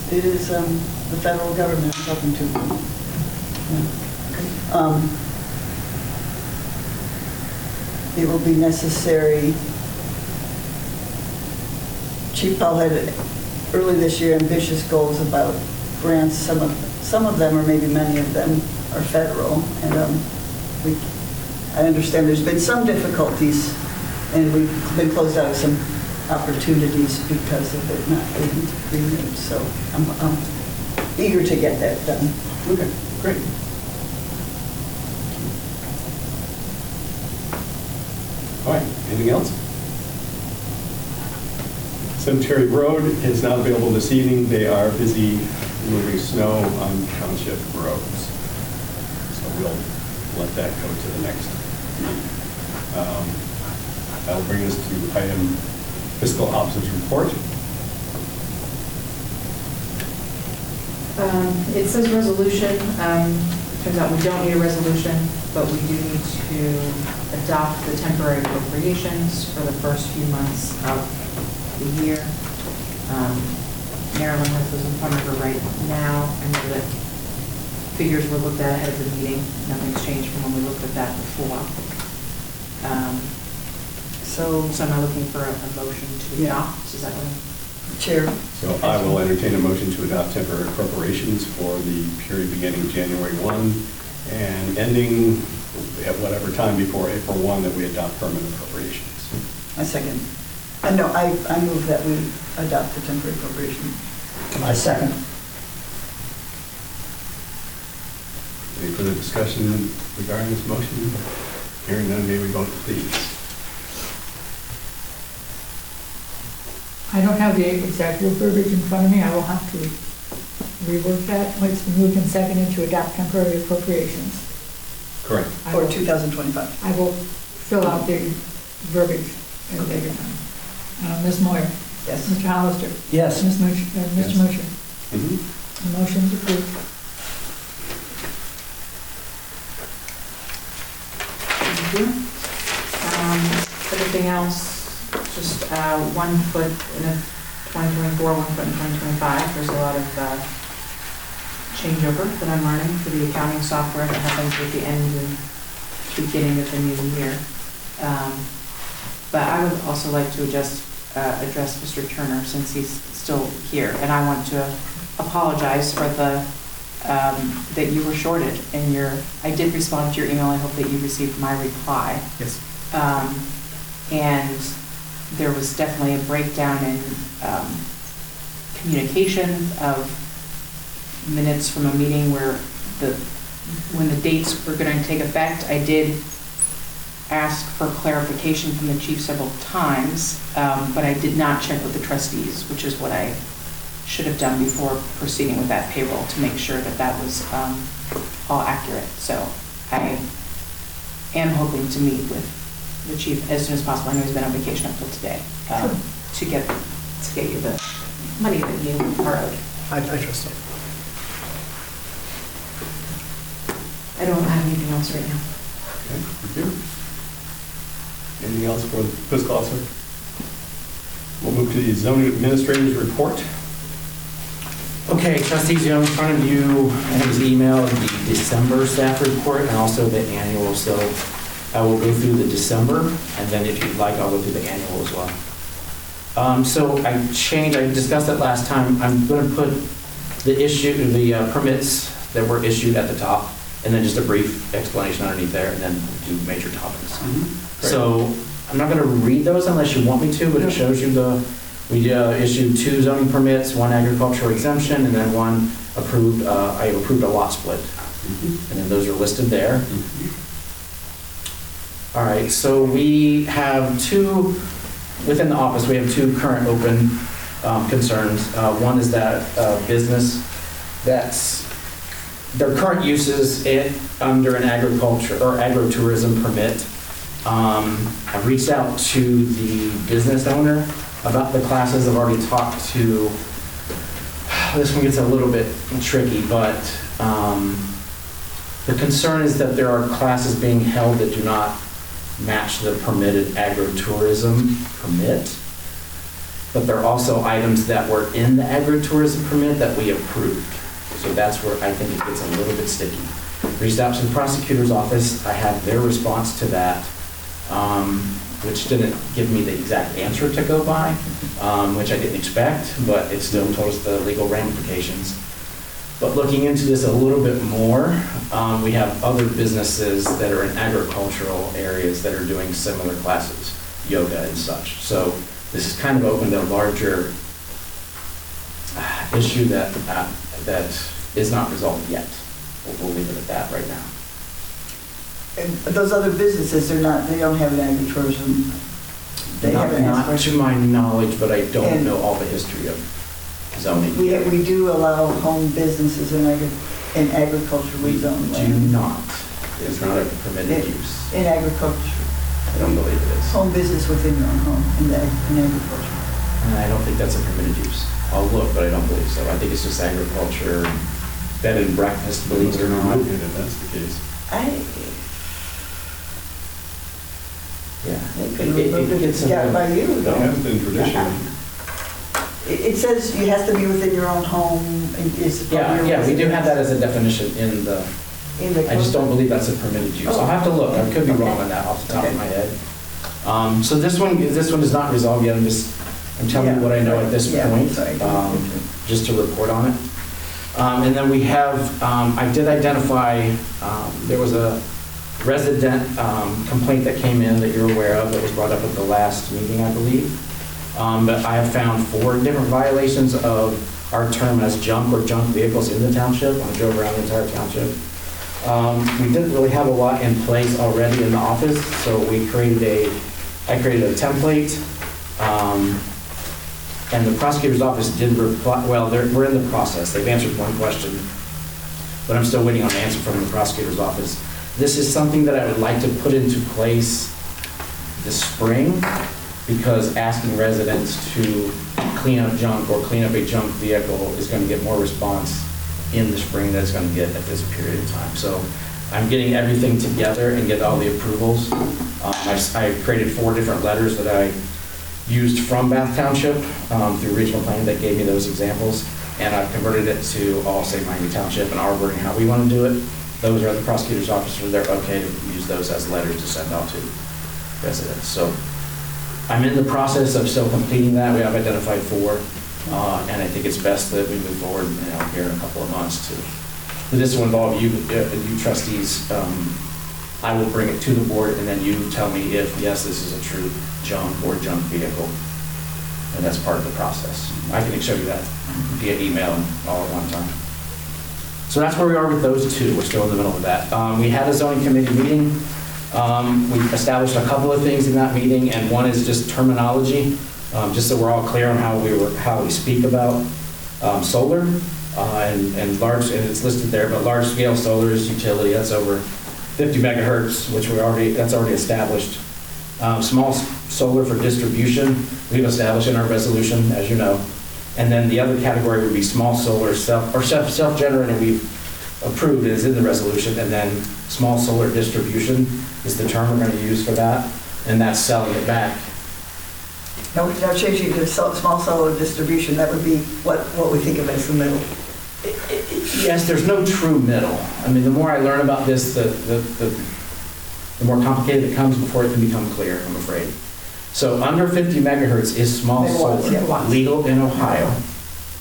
the federal government I'm talking to. Yeah. It will be necessary. Chief Powell had early this year ambitious goals about grants. Some of them, or maybe many of them, are federal, and I understand there's been some difficulties, and we've been closed out of some opportunities because of it not being renewed. So I'm eager to get that done. Okay, great. All right, anything else? Cemetery Road is not available this evening. They are busy moving snow on township roads. So we'll let that go to the next. That'll bring us to item fiscal officer's report. It says resolution. Turns out we don't need a resolution, but we do need to adopt the temporary appropriations for the first few months of the year. Marilyn has those in front of her right now. I know that figures were looked at ahead of the meeting. Nothing's changed from when we looked at that before. So I'm not looking for a motion to adopt. Is that what? Chair. So I will entertain a motion to adopt temporary appropriations for the period beginning January 1 and ending at whatever time before April 1 that we adopt permanent appropriations. I second. No, I move that we adopt the temporary appropriation. I second. Any further discussion regarding this motion? Hearing none, may we vote, please? I don't have the exact verbiage in front of me. I will have to rework that. It's been moved and seconded to adopt temporary appropriations. Correct. I For will- 2025. I will fill out the verbiage at a later time. Ms. Moyer? Yes. Mr. Hollister? Yes. Ms. Mosher? Yes. Mr. Mosher? Mhm. The motion's approved. Thank you. Everything else, just one foot in 2024, one foot in 2025. There's a lot of changeover that I'm learning for the accounting software that happens at the end and beginning of the new year. But I would also like to address Mr. Turner since he's still here. And I want to apologize for that you were shorted in your, I did respond to your email. I hope that you received my reply. Yes. And there was definitely a breakdown in communication of minutes from a meeting where when the dates were going to take effect. I did ask for clarification from the chief several times, but I did not check with the trustees, which is what I should have done before proceeding with that payroll to make sure that that was all accurate. So I am hoping to meet with the chief as soon as possible. I know he's been on vacation up till today to get you the money that you are owed. I trust you. I don't have anything else right now. Okay, thank you. Anything else for the fiscal officer? We'll move to the zoning administrator's report. Okay, trustees, you have in front of you, I think it was emailed, the December staff report and also the annual. So I will go through the December, and then if you'd like, I'll go through the annual as well. So I discussed it last time. I'm going to put the permits that were issued at the top, and then just a brief explanation underneath there, and then do major topics. So I'm not going to read those unless you want me to, but it shows you we issued 2 zoning permits, 1 agricultural exemption, and then 1 approved, I approved a lot split. And then those are listed there. All right, so we have 2, within the office, we have 2 current open concerns. One is that business that's their current uses under an agriculture or agrotourism permit. I've reached out to the business owner about the classes. I've already talked to, this one gets a little bit tricky, but the concern is that there are classes being held that do not match the permitted agrotourism permit, but there are also items that were in the agrotourism permit that we approved. So that's where I think it gets a little bit sticky. Reached out to the prosecutor's office. I have their response to that, which didn't give me the exact answer to go by, which I didn't expect, but it still told us the legal ramifications. But looking into this a little bit more, we have other businesses that are in agricultural areas that are doing similar classes, yoga and such. So this has kind of opened a larger issue that is not resolved yet. We'll leave it at that right now. And those other businesses, they don't have an agritourism. They haven't asked Not for. to my knowledge, but I don't And- know all the history of zoning. We do allow home businesses in agriculturally zoned Do land. not. It's not a permitted use. In agriculture, I don't believe it is. home business within your own home in agriculture. And I don't think that's a permitted use. I'll look, but I don't believe so. I think it's just agriculture, bed and breakfast, believe it or not. If that's the case. Yeah. It could be gets a got by you, That though. has been tradition. It says it has to be within your own home. Yeah, we do have that as a definition in the, I just don't believe that's a permitted use. I'll have to look. I could be wrong on that off the top of my head. So this one is not resolved yet. I'm telling you what I know at this Yeah, point, sorry. just to report on it. And then we have, I did identify, there was a resident complaint that came in that you're aware of that was brought up at the last meeting, I believe. But I have found 4 different violations of our term as junk or junk vehicles in the township. I drove around the entire township. We didn't really have a lot in place already in the office, so I created a template. And the prosecutor's office did reply, well, we're in the process. They've answered one question, but I'm still waiting on an answer from the prosecutor's office. This is something that I would like to put into place this spring, because asking residents to clean up junk or clean up a junk vehicle is going to get more response in the spring than it's going to get at this period of time. So I'm getting everything together and get all the approvals. I created 4 different letters that I used from Bath Township through regional planning that gave me those examples, and I've converted it to all say Miami Township and our wording how we want to do it. Those are the prosecutor's officers. They're okay to use those as letters to send out to residents. So I'm in the process of still completing that. We have identified 4, and I think it's best that we move forward, here in a couple of months to. This will involve you trustees. I will bring it to the board, and then you tell me if yes, this is a true junk or junk vehicle, and that's part of the process. I can show you that via email all at one time. So that's where we are with those 2. We're still in the middle of that. We had a zoning committee meeting. We established a couple of things in that meeting, and one is just terminology, just so we're all clear on how we speak about solar and large, and it's listed there, but large scale solar is utility. That's over 50 megahertz, which that's already established. Small solar for distribution, we've established in our resolution, as you know. And then the other category would be small solar self-generating, we've approved, is in the resolution. And then small solar distribution is the term we're going to use for that, and that's selling it back. Now, changing to small solar distribution, that would be what we think of as the middle. Yes, there's no true middle. I mean, the more I learn about this, the more complicated it comes before it can become clear, I'm afraid. So under 50 megahertz is small solar, megawatts. legal in Ohio.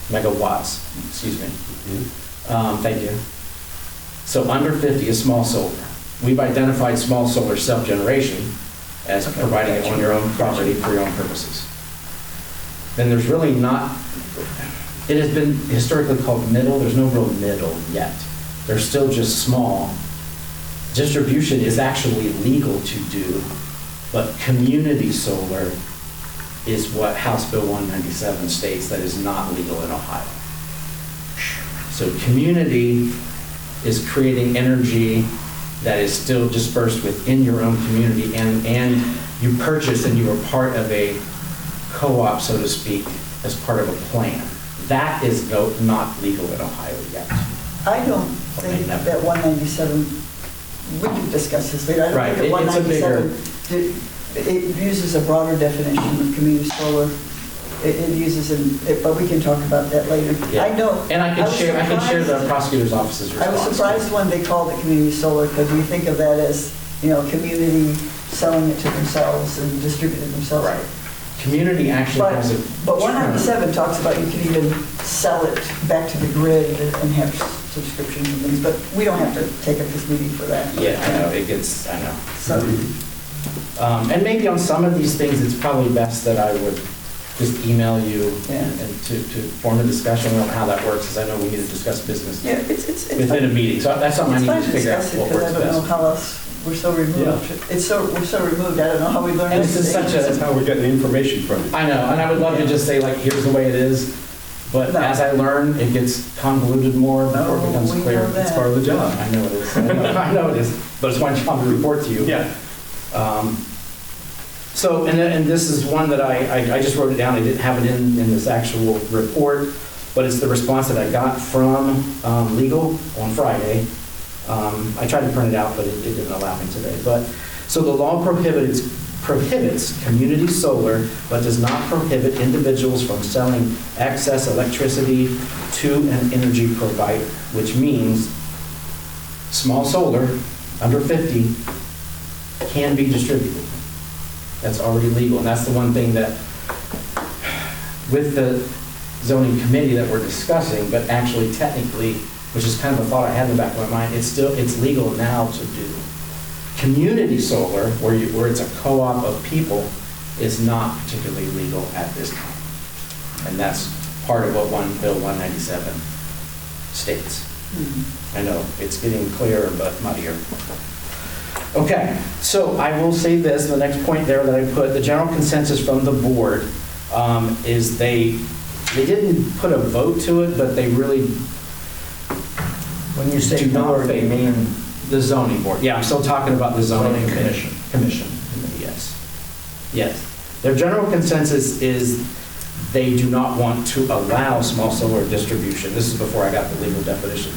Megawatts, excuse me. Thank you. So under 50 is small solar. We've identified small solar self-generation as providing it on your own property for your own purposes. Then there's really not, it has been historically called middle. There's no real middle yet. They're still just small. Distribution is actually legal to do, but community solar is what House Bill 197 states that is not legal in Ohio. So community is creating energy that is still dispersed within your own community, and you purchase and you are part of a co-op, so to speak, as part of a plan. That is not legal in Ohio yet. I don't think that 197, we can discuss this later. I don't Right, think that it's a bigger. 197, it uses a broader definition of community solar. It uses, but we can talk about that later. Yeah. I know. And I can share the prosecutor's office's I response. was surprised when they called it community solar, because we think of that as, community selling it to themselves and distributing it themselves. Right. Community actually has a. But 197 talks about you can even sell it back to the grid and have subscriptions and things, but we don't have to take up this meeting for that. Yeah, I know, I know. So, And maybe on some of these things, it's probably best that I would just email you and to form a discussion on how that works, because I know we need to discuss business yeah, it's within a meeting. So that's something I need to figure out discuss it, what because works I don't know best. how else, we're so removed. Yeah. We're so removed, I don't know how we learned. And this is such That's a, how we're getting the information from you. I know, and I would love to just say, like, here's the way it is, but No. as I learn, it gets convoluted more before it becomes we clear. know that. It's part of the job. I know it is. I know it is, but it's my job to report to you. Yeah. So, and this is one that I just wrote it down. I didn't have it in this actual report, but it's the response that I got from legal on Friday. I tried to print it out, but it didn't allow me today. But so the law prohibits community solar, but does not prohibit individuals from selling excess electricity to an energy provider, which means small solar under 50 can be distributed. That's already legal, and that's the one thing that with the zoning committee that we're discussing, but actually technically, which is kind of a thought I had in the back of my mind, it's legal now to do. Community solar, where it's a co-op of people, is not particularly legal at this time. And that's part of what Bill 197 states. I know, it's getting clearer but muddier. Okay, so I will say this, the next point there that I put, the general consensus from the board is they didn't put a vote to it, but they really When you say do not board, you favor mean the zoning board. Yeah, I'm still talking about the zoning Zoning commission. Commission, yes. Yes. Their general consensus is they do not want to allow small solar distribution. This is before I got the legal definition.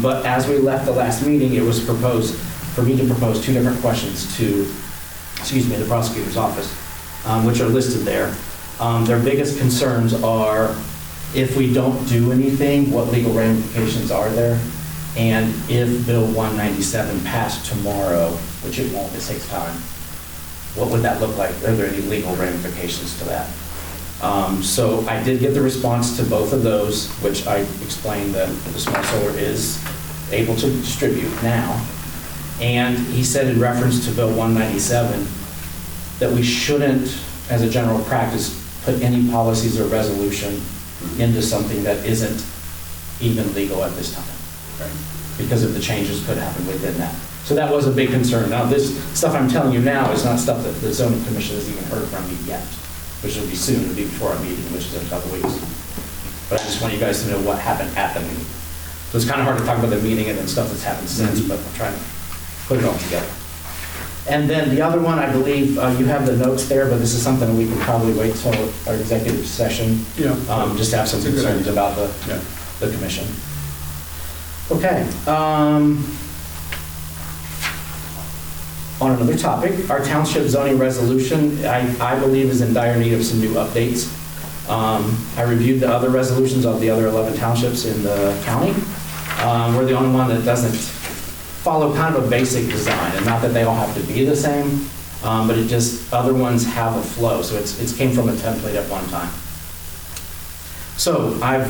But as we left the last meeting, it was proposed for me to propose two different questions to, the prosecutor's office, which are listed there. Their biggest concerns are if we don't do anything, what legal ramifications are there? And if Bill 197 passed tomorrow, which it won't, it takes time, what would that look like? Are there any legal ramifications to that? So I did get the response to both of those, which I explained that the small solar is able to distribute now. And he said in reference to Bill 197 that we shouldn't, as a general practice, put any policies or resolution into something that isn't even legal at this time. Because of the changes could happen within that. So that was a big concern. Now, this stuff I'm telling you now is not stuff that the zoning commission has even heard from me yet, which will be soon, it'll be before our meeting, which is in a couple weeks. But I just want you guys to know what happened at the meeting. So it's kind of hard to talk about the meeting and then stuff that's happened since, but I'm trying to put it all together. And then the other one, I believe you have the notes there, but this is something we can probably wait till our executive session. Yeah. Just to have some That's a good concerns idea. about Yeah. the commission. Okay. On another topic, our township zoning resolution, I believe is in dire need of some new updates. I reviewed the other resolutions of the other 11 townships in the county. We're the only one that doesn't follow kind of a basic design, and not that they all have to be the same, but it just, other ones have a flow, so it's came from a template at one time. So I've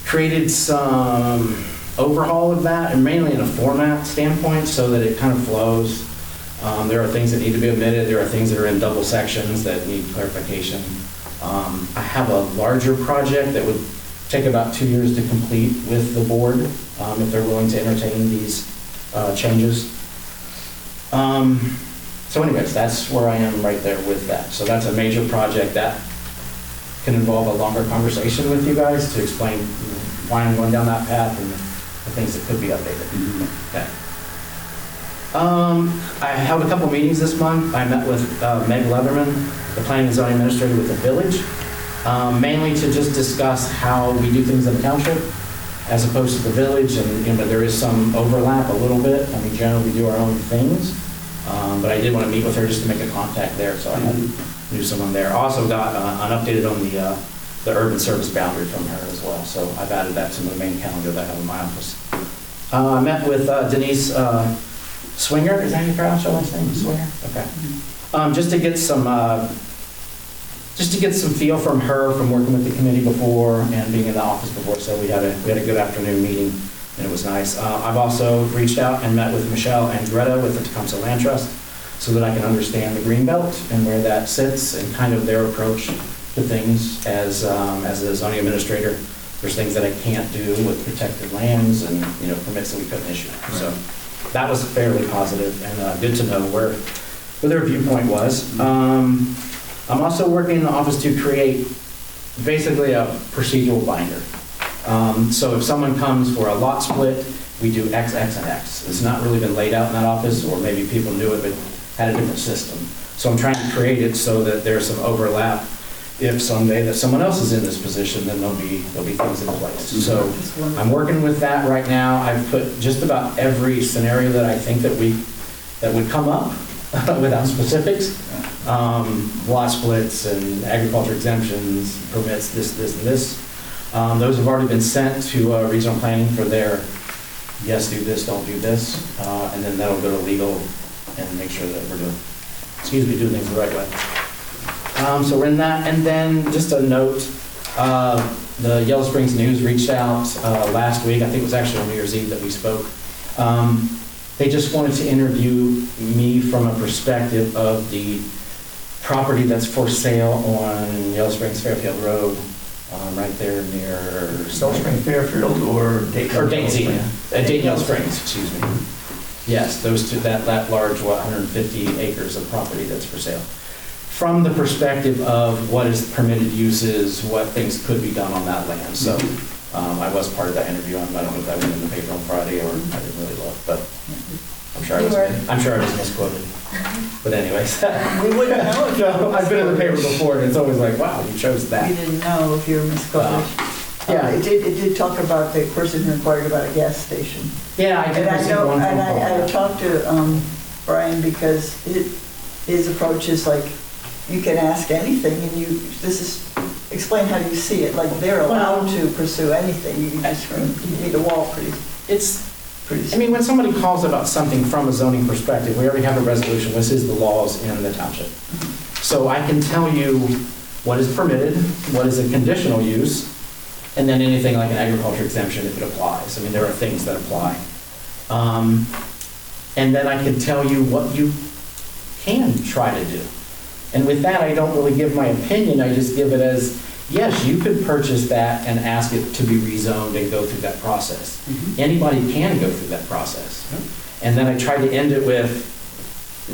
created some overhaul of that, and mainly in a format standpoint, so that it kind of flows. There are things that need to be omitted, there are things that are in double sections that need clarification. I have a larger project that would take about 2 years to complete with the board, if they're willing to entertain these changes. So anyways, that's where I am right there with that. So that's a major project that can involve a longer conversation with you guys to explain why I'm going down that path and the things that could be updated. Okay. I held a couple meetings this month. I met with Meg Leatherman, the planning and zoning administrator with the village, mainly to just discuss how we do things in the township as opposed to the village, and there is some overlap a little bit. I mean, generally we do our own things, but I did want to meet with her just to make a contact there, so I knew someone there. Also got an updated on the urban service boundary from her as well, so I've added that to the main calendar that I have in my office. I met with Denise Swinger, is that how you pronounce her last name? Swinger? Okay. Just to get some feel from her, from working with the committee before and being in the office before, so we had a good afternoon meeting, and it was nice. I've also reached out and met with Michelle and Greta with the Tecumseh Land Trust, so that I can understand the Greenbelt and where that sits and kind of their approach to things as a zoning administrator. There's things that I can't do with protected lands and permits that we couldn't issue. Right. So that was fairly positive and good to know where their viewpoint was. I'm also working in the office to create basically a procedural binder. So if someone comes for a lot split, we do X, X, and X. It's not really been laid out in that office, or maybe people knew it but had a different system. So I'm trying to create it so that there's some overlap. If someday that someone else is in this position, then there'll be things in place. So I'm working with that right now. I've put just about every scenario that I think that would come up without specifics. Lot splits and agriculture exemptions, permits, this, and this. Those have already been sent to regional planning for their yes, do this, don't do this, and then that'll go to legal and make sure that we're doing things the right way. So we're in that, and then just a note, The Yellow Springs News reached out last week, I think it was actually on New Year's Eve that we spoke. They just wanted to interview me from a perspective of the property that's for sale on Yellow Springs Fairfield Road, right there near... Yellow Spring Fairfield or Dayton? Or Dayton, Dayton Yellow Springs, excuse me. Yes, those two, that large, 150 acres of property that's for sale. From the perspective of what is permitted uses, what things could be done on that land. So I was part of that interview. I don't know if that went in the paper on Friday or I didn't really look, but I'm sure I was misquoted. But anyways. We wouldn't know if you were I've been in the paper before and it's always like, wow, you chose We that. didn't know if you were misquoted. Yeah. It did talk about the person who inquired about a gas station. Yeah, I did And I receive know, one phone and call. I talked to Brian because his approach is like, you can ask anything and explain how you see it, like they're allowed to pursue anything, you need a wall pretty I mean, when somebody calls about something from a zoning perspective, we already have a resolution. This is the laws in the township. So I can tell you what is permitted, what is a conditional use, and then anything like an agriculture exemption if it applies. I mean, there are things that apply. And then I can tell you what you can try to do. And with that, I don't really give my opinion. I just give it as, yes, you could purchase that and ask it to be rezoned and go through that process. Anybody can go through that process. And then I try to end it with,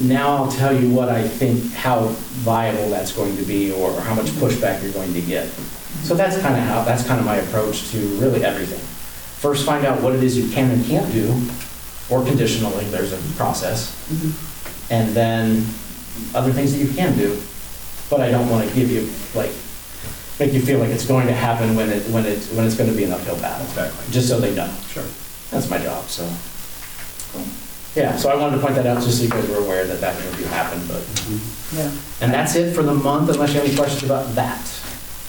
now I'll tell you what I think, how viable that's going to be or how much pushback you're going to get. So that's kind of my approach to really everything. First, find out what it is you can and can't do, or conditionally, there's a process. And then other things that you can do, but I don't want to give you, make you feel like it's going to happen when it's going to be an uphill battle. Exactly. Just so they know. Sure. That's my job, so. Yeah, so I wanted to point that out just so you guys were aware that that interview happened, but. Yeah. And that's it for the month, unless you have any questions about that.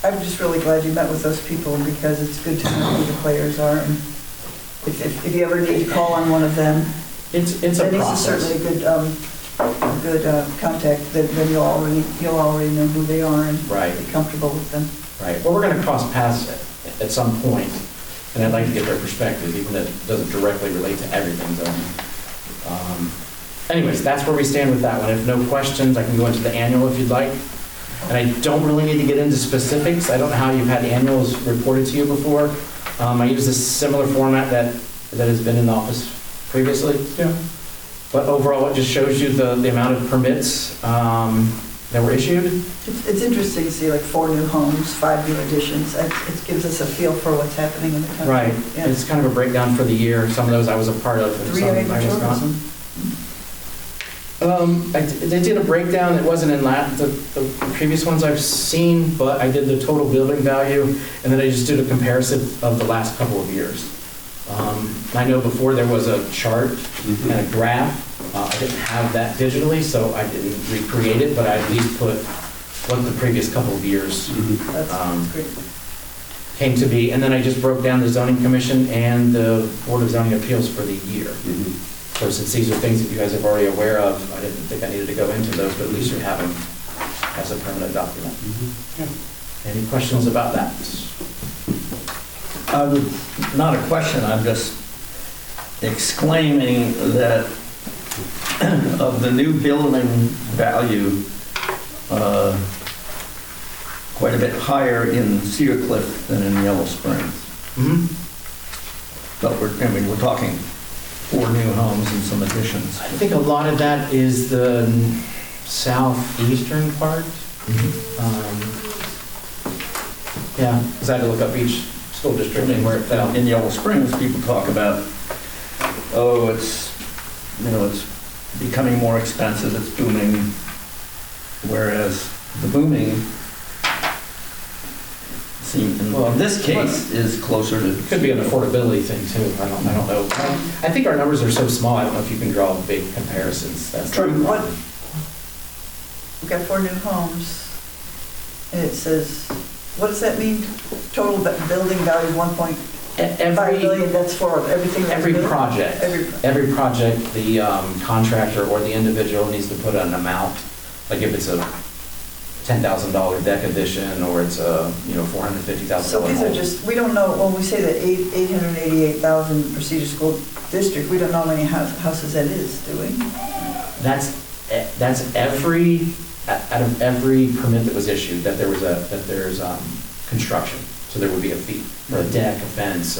I'm just really glad you met with those people because it's good to know who the players are. And if you ever need to call on one of them, It's a Denise is process. certainly a good contact. Then you'll already know who they are and Right. be comfortable with them. Right, well, we're going to cross paths at some point, and I'd like to get their perspective, even if it doesn't directly relate to everything zoning. Anyways, that's where we stand with that one. If no questions, I can go into the annual if you'd like. And I don't really need to get into specifics. I don't know how you've had annuals reported to you before. I use a similar format that has been in office previously. Yeah. But overall, it just shows you the amount of permits that were issued. It's interesting to see like 4 new homes, 5 new additions. It gives us a feel for what's happening in the country. Right, Yeah. it's kind of a breakdown for the year. Some of those I was a part of, and 3 some I was not. tourism. They did a breakdown, it wasn't in the previous ones I've seen, but I did the total building value, and then I just did a comparison of the last couple of years. I know before there was a chart and a graph. I didn't have that digitally, so I didn't recreate it, but I at least put what the previous couple of years That's great. came to be. And then I just broke down the zoning commission and the Board of Zoning Appeals for the year. So since these are things that you guys are already aware of, I didn't think I needed to go into those, but at least you have them as a permanent document. Any questions about that? Not a question, I'm just exclaiming that of the new building value, quite a bit higher in Cedar Cliff than in Yellow Springs. But we're talking 4 new homes and some additions. I think a lot of that is the southeastern part. Yeah, because I had to look up each school district and where it fell. In Yellow Springs, people talk about, it's becoming more expensive, it's booming, whereas the booming in this case is closer to... Could be an affordability thing too, I don't know. I think our numbers are so small, I don't know if you can draw big comparisons. That's True. We've got 4 new homes, and it says, what does that mean? Total building value 1.5 million, that's for everything that's Every built? project, every project, the contractor or the individual needs to put an amount. Like if it's a $10,000 deck addition, or it's a, $450,000. So these are just, we don't know, when we say that 888,000 for Cedar School District, we don't know how many houses that is, do we? That's every, out of every permit that was issued, that there's construction. So there would be a fee for a deck, a fence,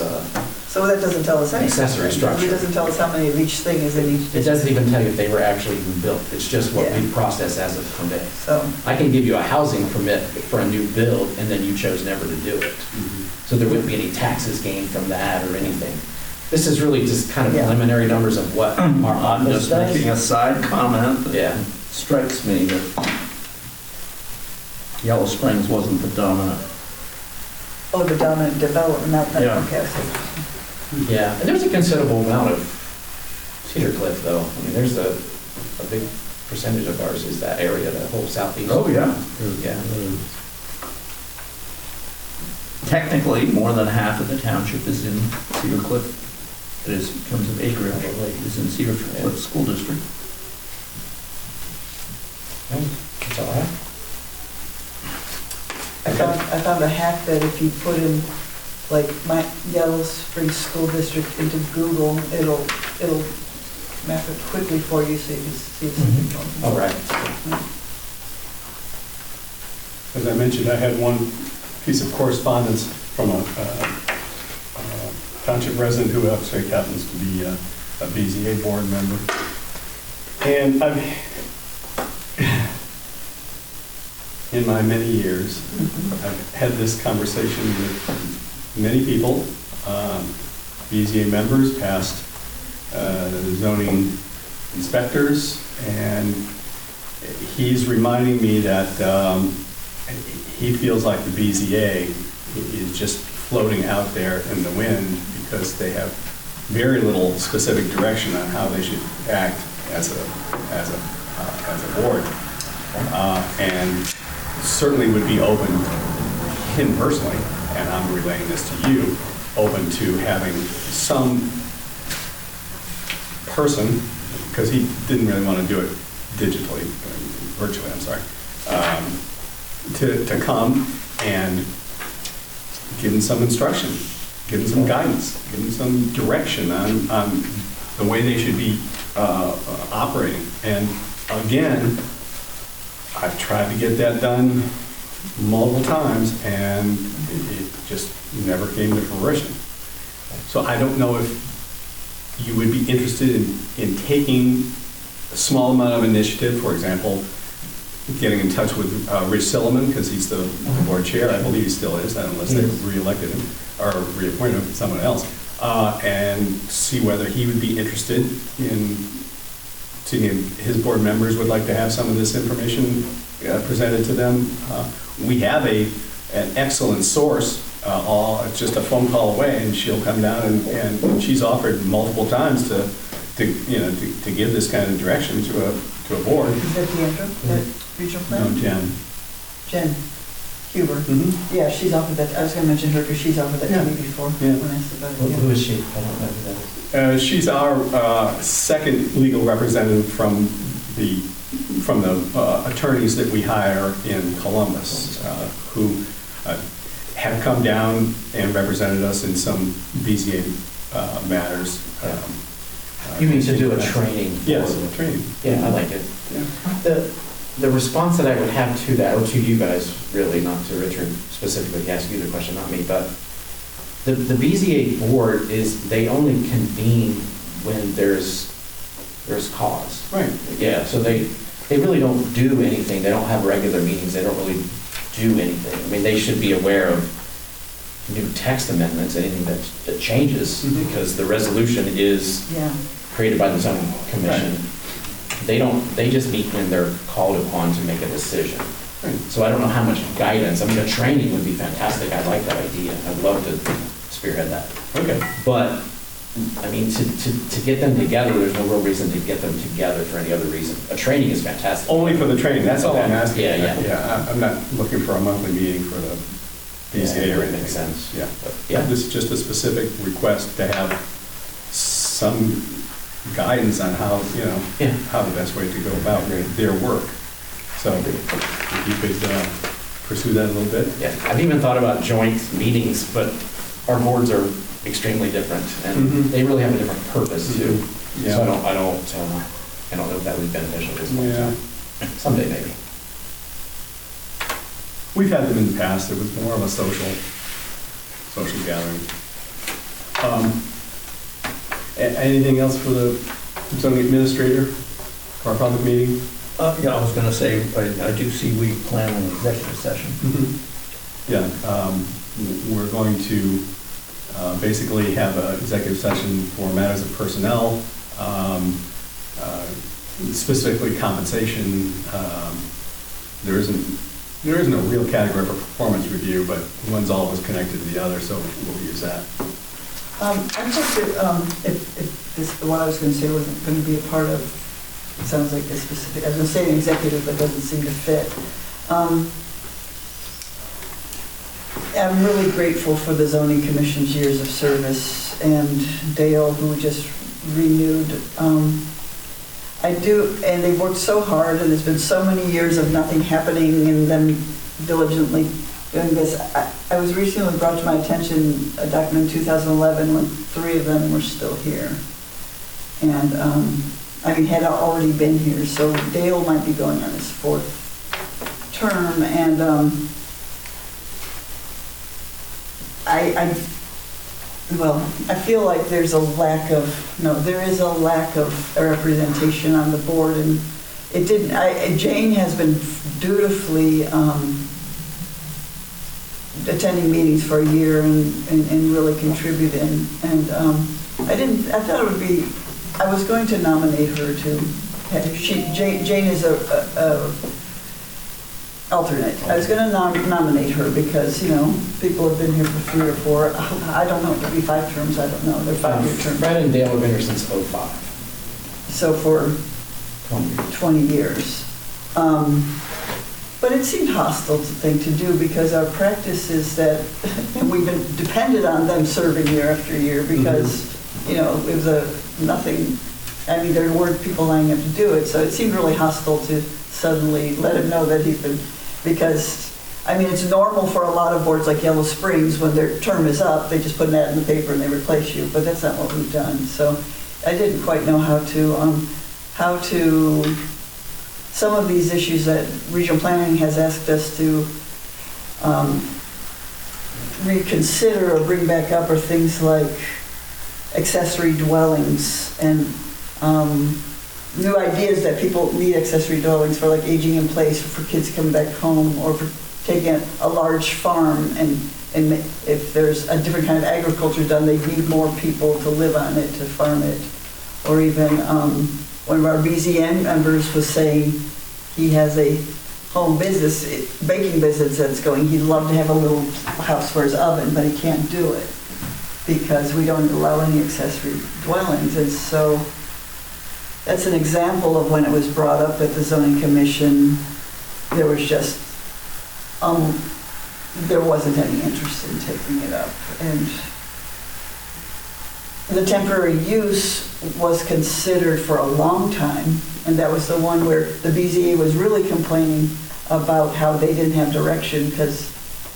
So that doesn't tell us anything. accessory structure. It doesn't tell us how many of each thing is in each It district. doesn't even tell you if they were actually even built. It's just what we Yeah. process as a permit. So, I can give you a housing permit for a new build, and then you chose never to do it. So there wouldn't be any taxes gained from that or anything. This is really just kind of Yeah. preliminary numbers of what our I'm office just does. making a side comment that Yeah. strikes me that Yellow Springs wasn't the dominant. oh, the dominant development, not, Yeah. okay, I see. Yeah, and there's a considerable amount of Cedar Cliff, though. I mean, there's a big percentage of ours is that area, that whole southeast. Yeah. Yeah. Technically, more than half of the township is in Cedar Cliff. It is, in terms of acreage, is in Cedar Cliff School District. That's all I have. I found a hack that if you put in, like, my Yellow Springs School District into Google, it'll map it quickly for you so you can see if something comes. All right. As I mentioned, I had one piece of correspondence from a township resident who actually happens to be a BZA board member. And in my many years, I've had this conversation with many people, BZA members, past zoning inspectors, and he's reminding me that he feels like the BZA is just floating out there in the wind because they have very little specific direction on how they should act as a board, and certainly would be open, him personally, and I'm relaying this to you, open to having some person, because he didn't really want to do it digitally, virtually, I'm sorry, to come and give them some instruction, give them some guidance, give them some direction on the way they should be operating. And again, I've tried to get that done multiple times, and it just never came to fruition. So I don't know if you would be interested in taking a small amount of initiative, for example, getting in touch with Rich Silliman, because he's the board chair, I believe he still is, unless they reelected him, or reappointed him, someone else, and see whether he would be interested in seeing if his board members would like to have some of this information presented to them. We have an excellent source, it's just a phone call away, and she'll come down, and she's offered multiple times to give this kind of direction to a board. Is that Deandra, that regional No, plan? Jen. Huber. Mhm. Yeah, she's offered that, I was gonna mention her because she's offered that to me before, Yeah. when I said about it. Who is she? I don't know who that is. She's our second legal representative from the attorneys that we hire in Columbus, who have come down and represented us in some BZA matters. You mean to do a training? Yes, training. Yeah, I like it. Yeah. The response that I would have to that, or to you guys, really, not to Richard specifically, he asked you the question, not me, but the BZA board they only convene when there's cause. Right. Yeah, so they really don't do anything. They don't have regular meetings. They don't really do anything. I mean, they should be aware of new text amendments, anything that changes, because the resolution is Yeah. created by the zoning commission. They just meet when they're called upon to make a decision. So I don't know how much guidance, I mean, a training would be fantastic. I like that idea. I'd love to spearhead that. Okay. But, I mean, to get them together, there's no real reason to get them together for any other reason. A training is fantastic. Only for the training, that's all I'm asking. Yeah. I'm not looking for a monthly meeting for the BZA or anything. Makes sense. Yeah. But, yeah. This is just a specific request to have some guidance on how, Yeah. how the best way to go about their work. So if you could pursue that a little bit. Yeah, I've even thought about joint meetings, but our boards are extremely different, and Mhm. they really have a different purpose too. Yeah. So I don't know if that would be beneficial this point. Yeah. Someday maybe. We've had them in the past. It was more of a social gathering. Anything else for the zoning administrator for our public meeting? Yeah, I was going to say, I do see we plan an executive session. Yeah, we're going to basically have an executive session for matters of personnel, specifically compensation. There isn't a real category for performance review, but one's always connected to the other, so we'll use that. I thought if this, what I was going to say wasn't going to be a part of, it sounds like this specific, I was going to say an executive, but doesn't seem to fit. I'm really grateful for the zoning commission's years of service and Dale, who just renewed. I do, and they worked so hard, and there's been so many years of nothing happening and them diligently doing this. I was recently brought to my attention a document in 2011 when 3 of them were still here. And, had already been here, so Dale might be going on his 4th term, and I feel like there is a lack of representation on the board, and Jane has been dutifully attending meetings for a year and really contributing, and I thought it would be, I was going to nominate her to, Jane is a alternate. I was going to nominate her because, people have been here for 3 or 4, I don't know, maybe 5 terms, I don't know, they're 5-year terms. Brad and Dale have been here since '05. So for 20 years. But it seemed hostile thing to do because our practice is that we've been depended on them serving year after year because, it was there weren't people lining up to do it, so it seemed really hostile to suddenly let him know that he'd been, because, it's normal for a lot of boards like Yellow Springs, when their term is up, they just put an ad in the paper and they replace you, but that's not what we've done. So I didn't quite know how to, some of these issues that regional planning has asked us to reconsider or bring back up are things like accessory dwellings and new ideas that people need accessory dwellings for, like aging in place, for kids coming back home, or for taking a large farm, and if there's a different kind of agriculture done, they need more people to live on it, to farm it. Or even one of our BZN members was saying he has a home business, baking business that's going. He'd love to have a little house for his oven, but he can't do it because we don't allow any accessory dwellings. And so that's an example of when it was brought up at the zoning commission, there was just, there wasn't any interest in taking it up. And the temporary use was considered for a long time, and that was the one where the BZA was really complaining about how they didn't have direction, because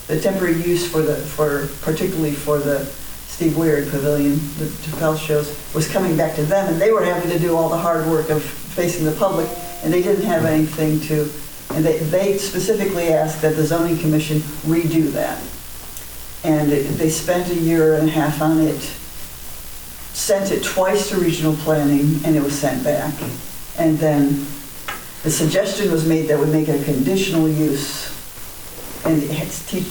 the temporary use particularly for the Steve Weird Pavilion, the Topel shows, was coming back to them, and they were having to do all the hard work of facing the public, and they didn't have anything to, and they specifically asked that the zoning commission redo that. And they spent a year and a half on it, sent it twice to regional planning, and it was sent back. And then the suggestion was made that would make it a conditional use, and it had to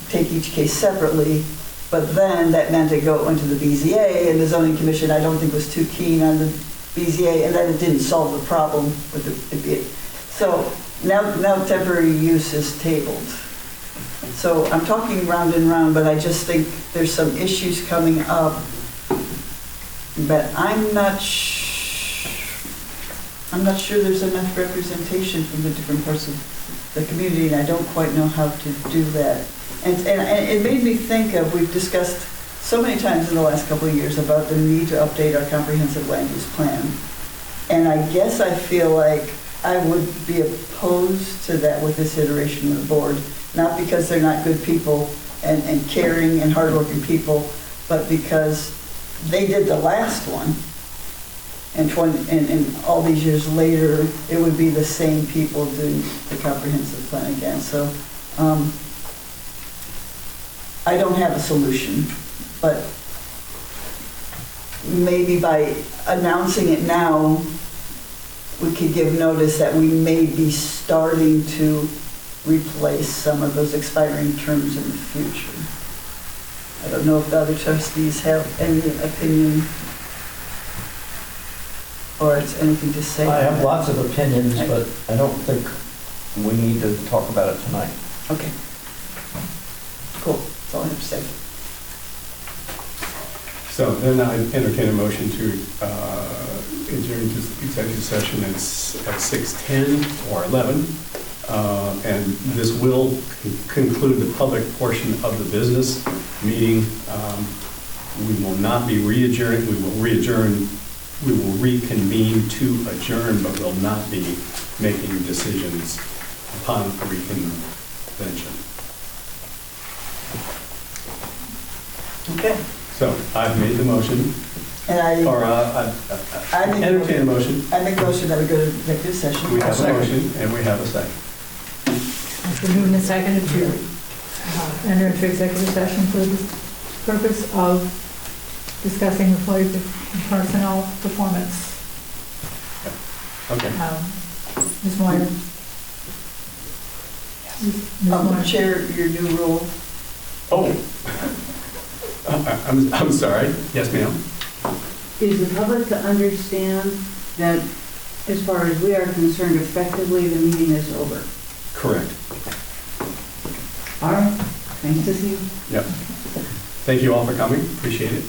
take each case separately. But then that meant it went to the BZA, and the zoning commission, I don't think, was too keen on the BZA, and then it didn't solve the problem with the. So now temporary use is tabled. So I'm talking round and round, but I just think there's some issues coming up. But I'm not sure there's enough representation from the different parts of the community, and I don't quite know how to do that. And it made me think of, we've discussed so many times in the last couple of years about the need to update our comprehensive land use plan. And I guess I feel like I would be opposed to that with this iteration of the board, not because they're not good people and caring and hardworking people, but because they did the last one, and all these years later, it would be the same people doing the comprehensive plan again. So I don't have a solution, but maybe by announcing it now, we could give notice that we may be starting to replace some of those expiring terms in the future. I don't know if the other trustees have any opinion or it's anything to say. I have lots of opinions, but I don't think we need to talk about it tonight. Okay. Cool, that's all I have to say. So then I entertain a motion to adjourn to executive session at 6:10 or 11. And this will conclude the public portion of the business meeting. We will not be re-adjourning. We will reconvene to adjourn, but will not be making decisions upon reconvention. Okay. So I've made the motion, And or I make entertain a motion. I make a motion that we go to executive session. We have a motion and we have a second. It's been moved and seconded to enter into executive session for the purpose of discussing employee personnel performance. Okay. Ms. Moyer? Ms. Moyer? Chair, your new rule. Oh, I'm sorry. Yes, ma'am. Is the public to understand that, as far as we are concerned, effectively the meeting is over? Correct. All right, thanks to you. Yep. Thank you all for coming. Appreciate it.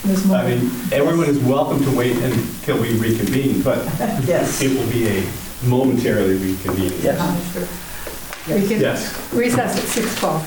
Ms. Moyer? I mean, everyone is welcome to wait until we reconvene, but Yes. it will be a momentarily reconvening. Yes. We can Yes. recess at 6:12.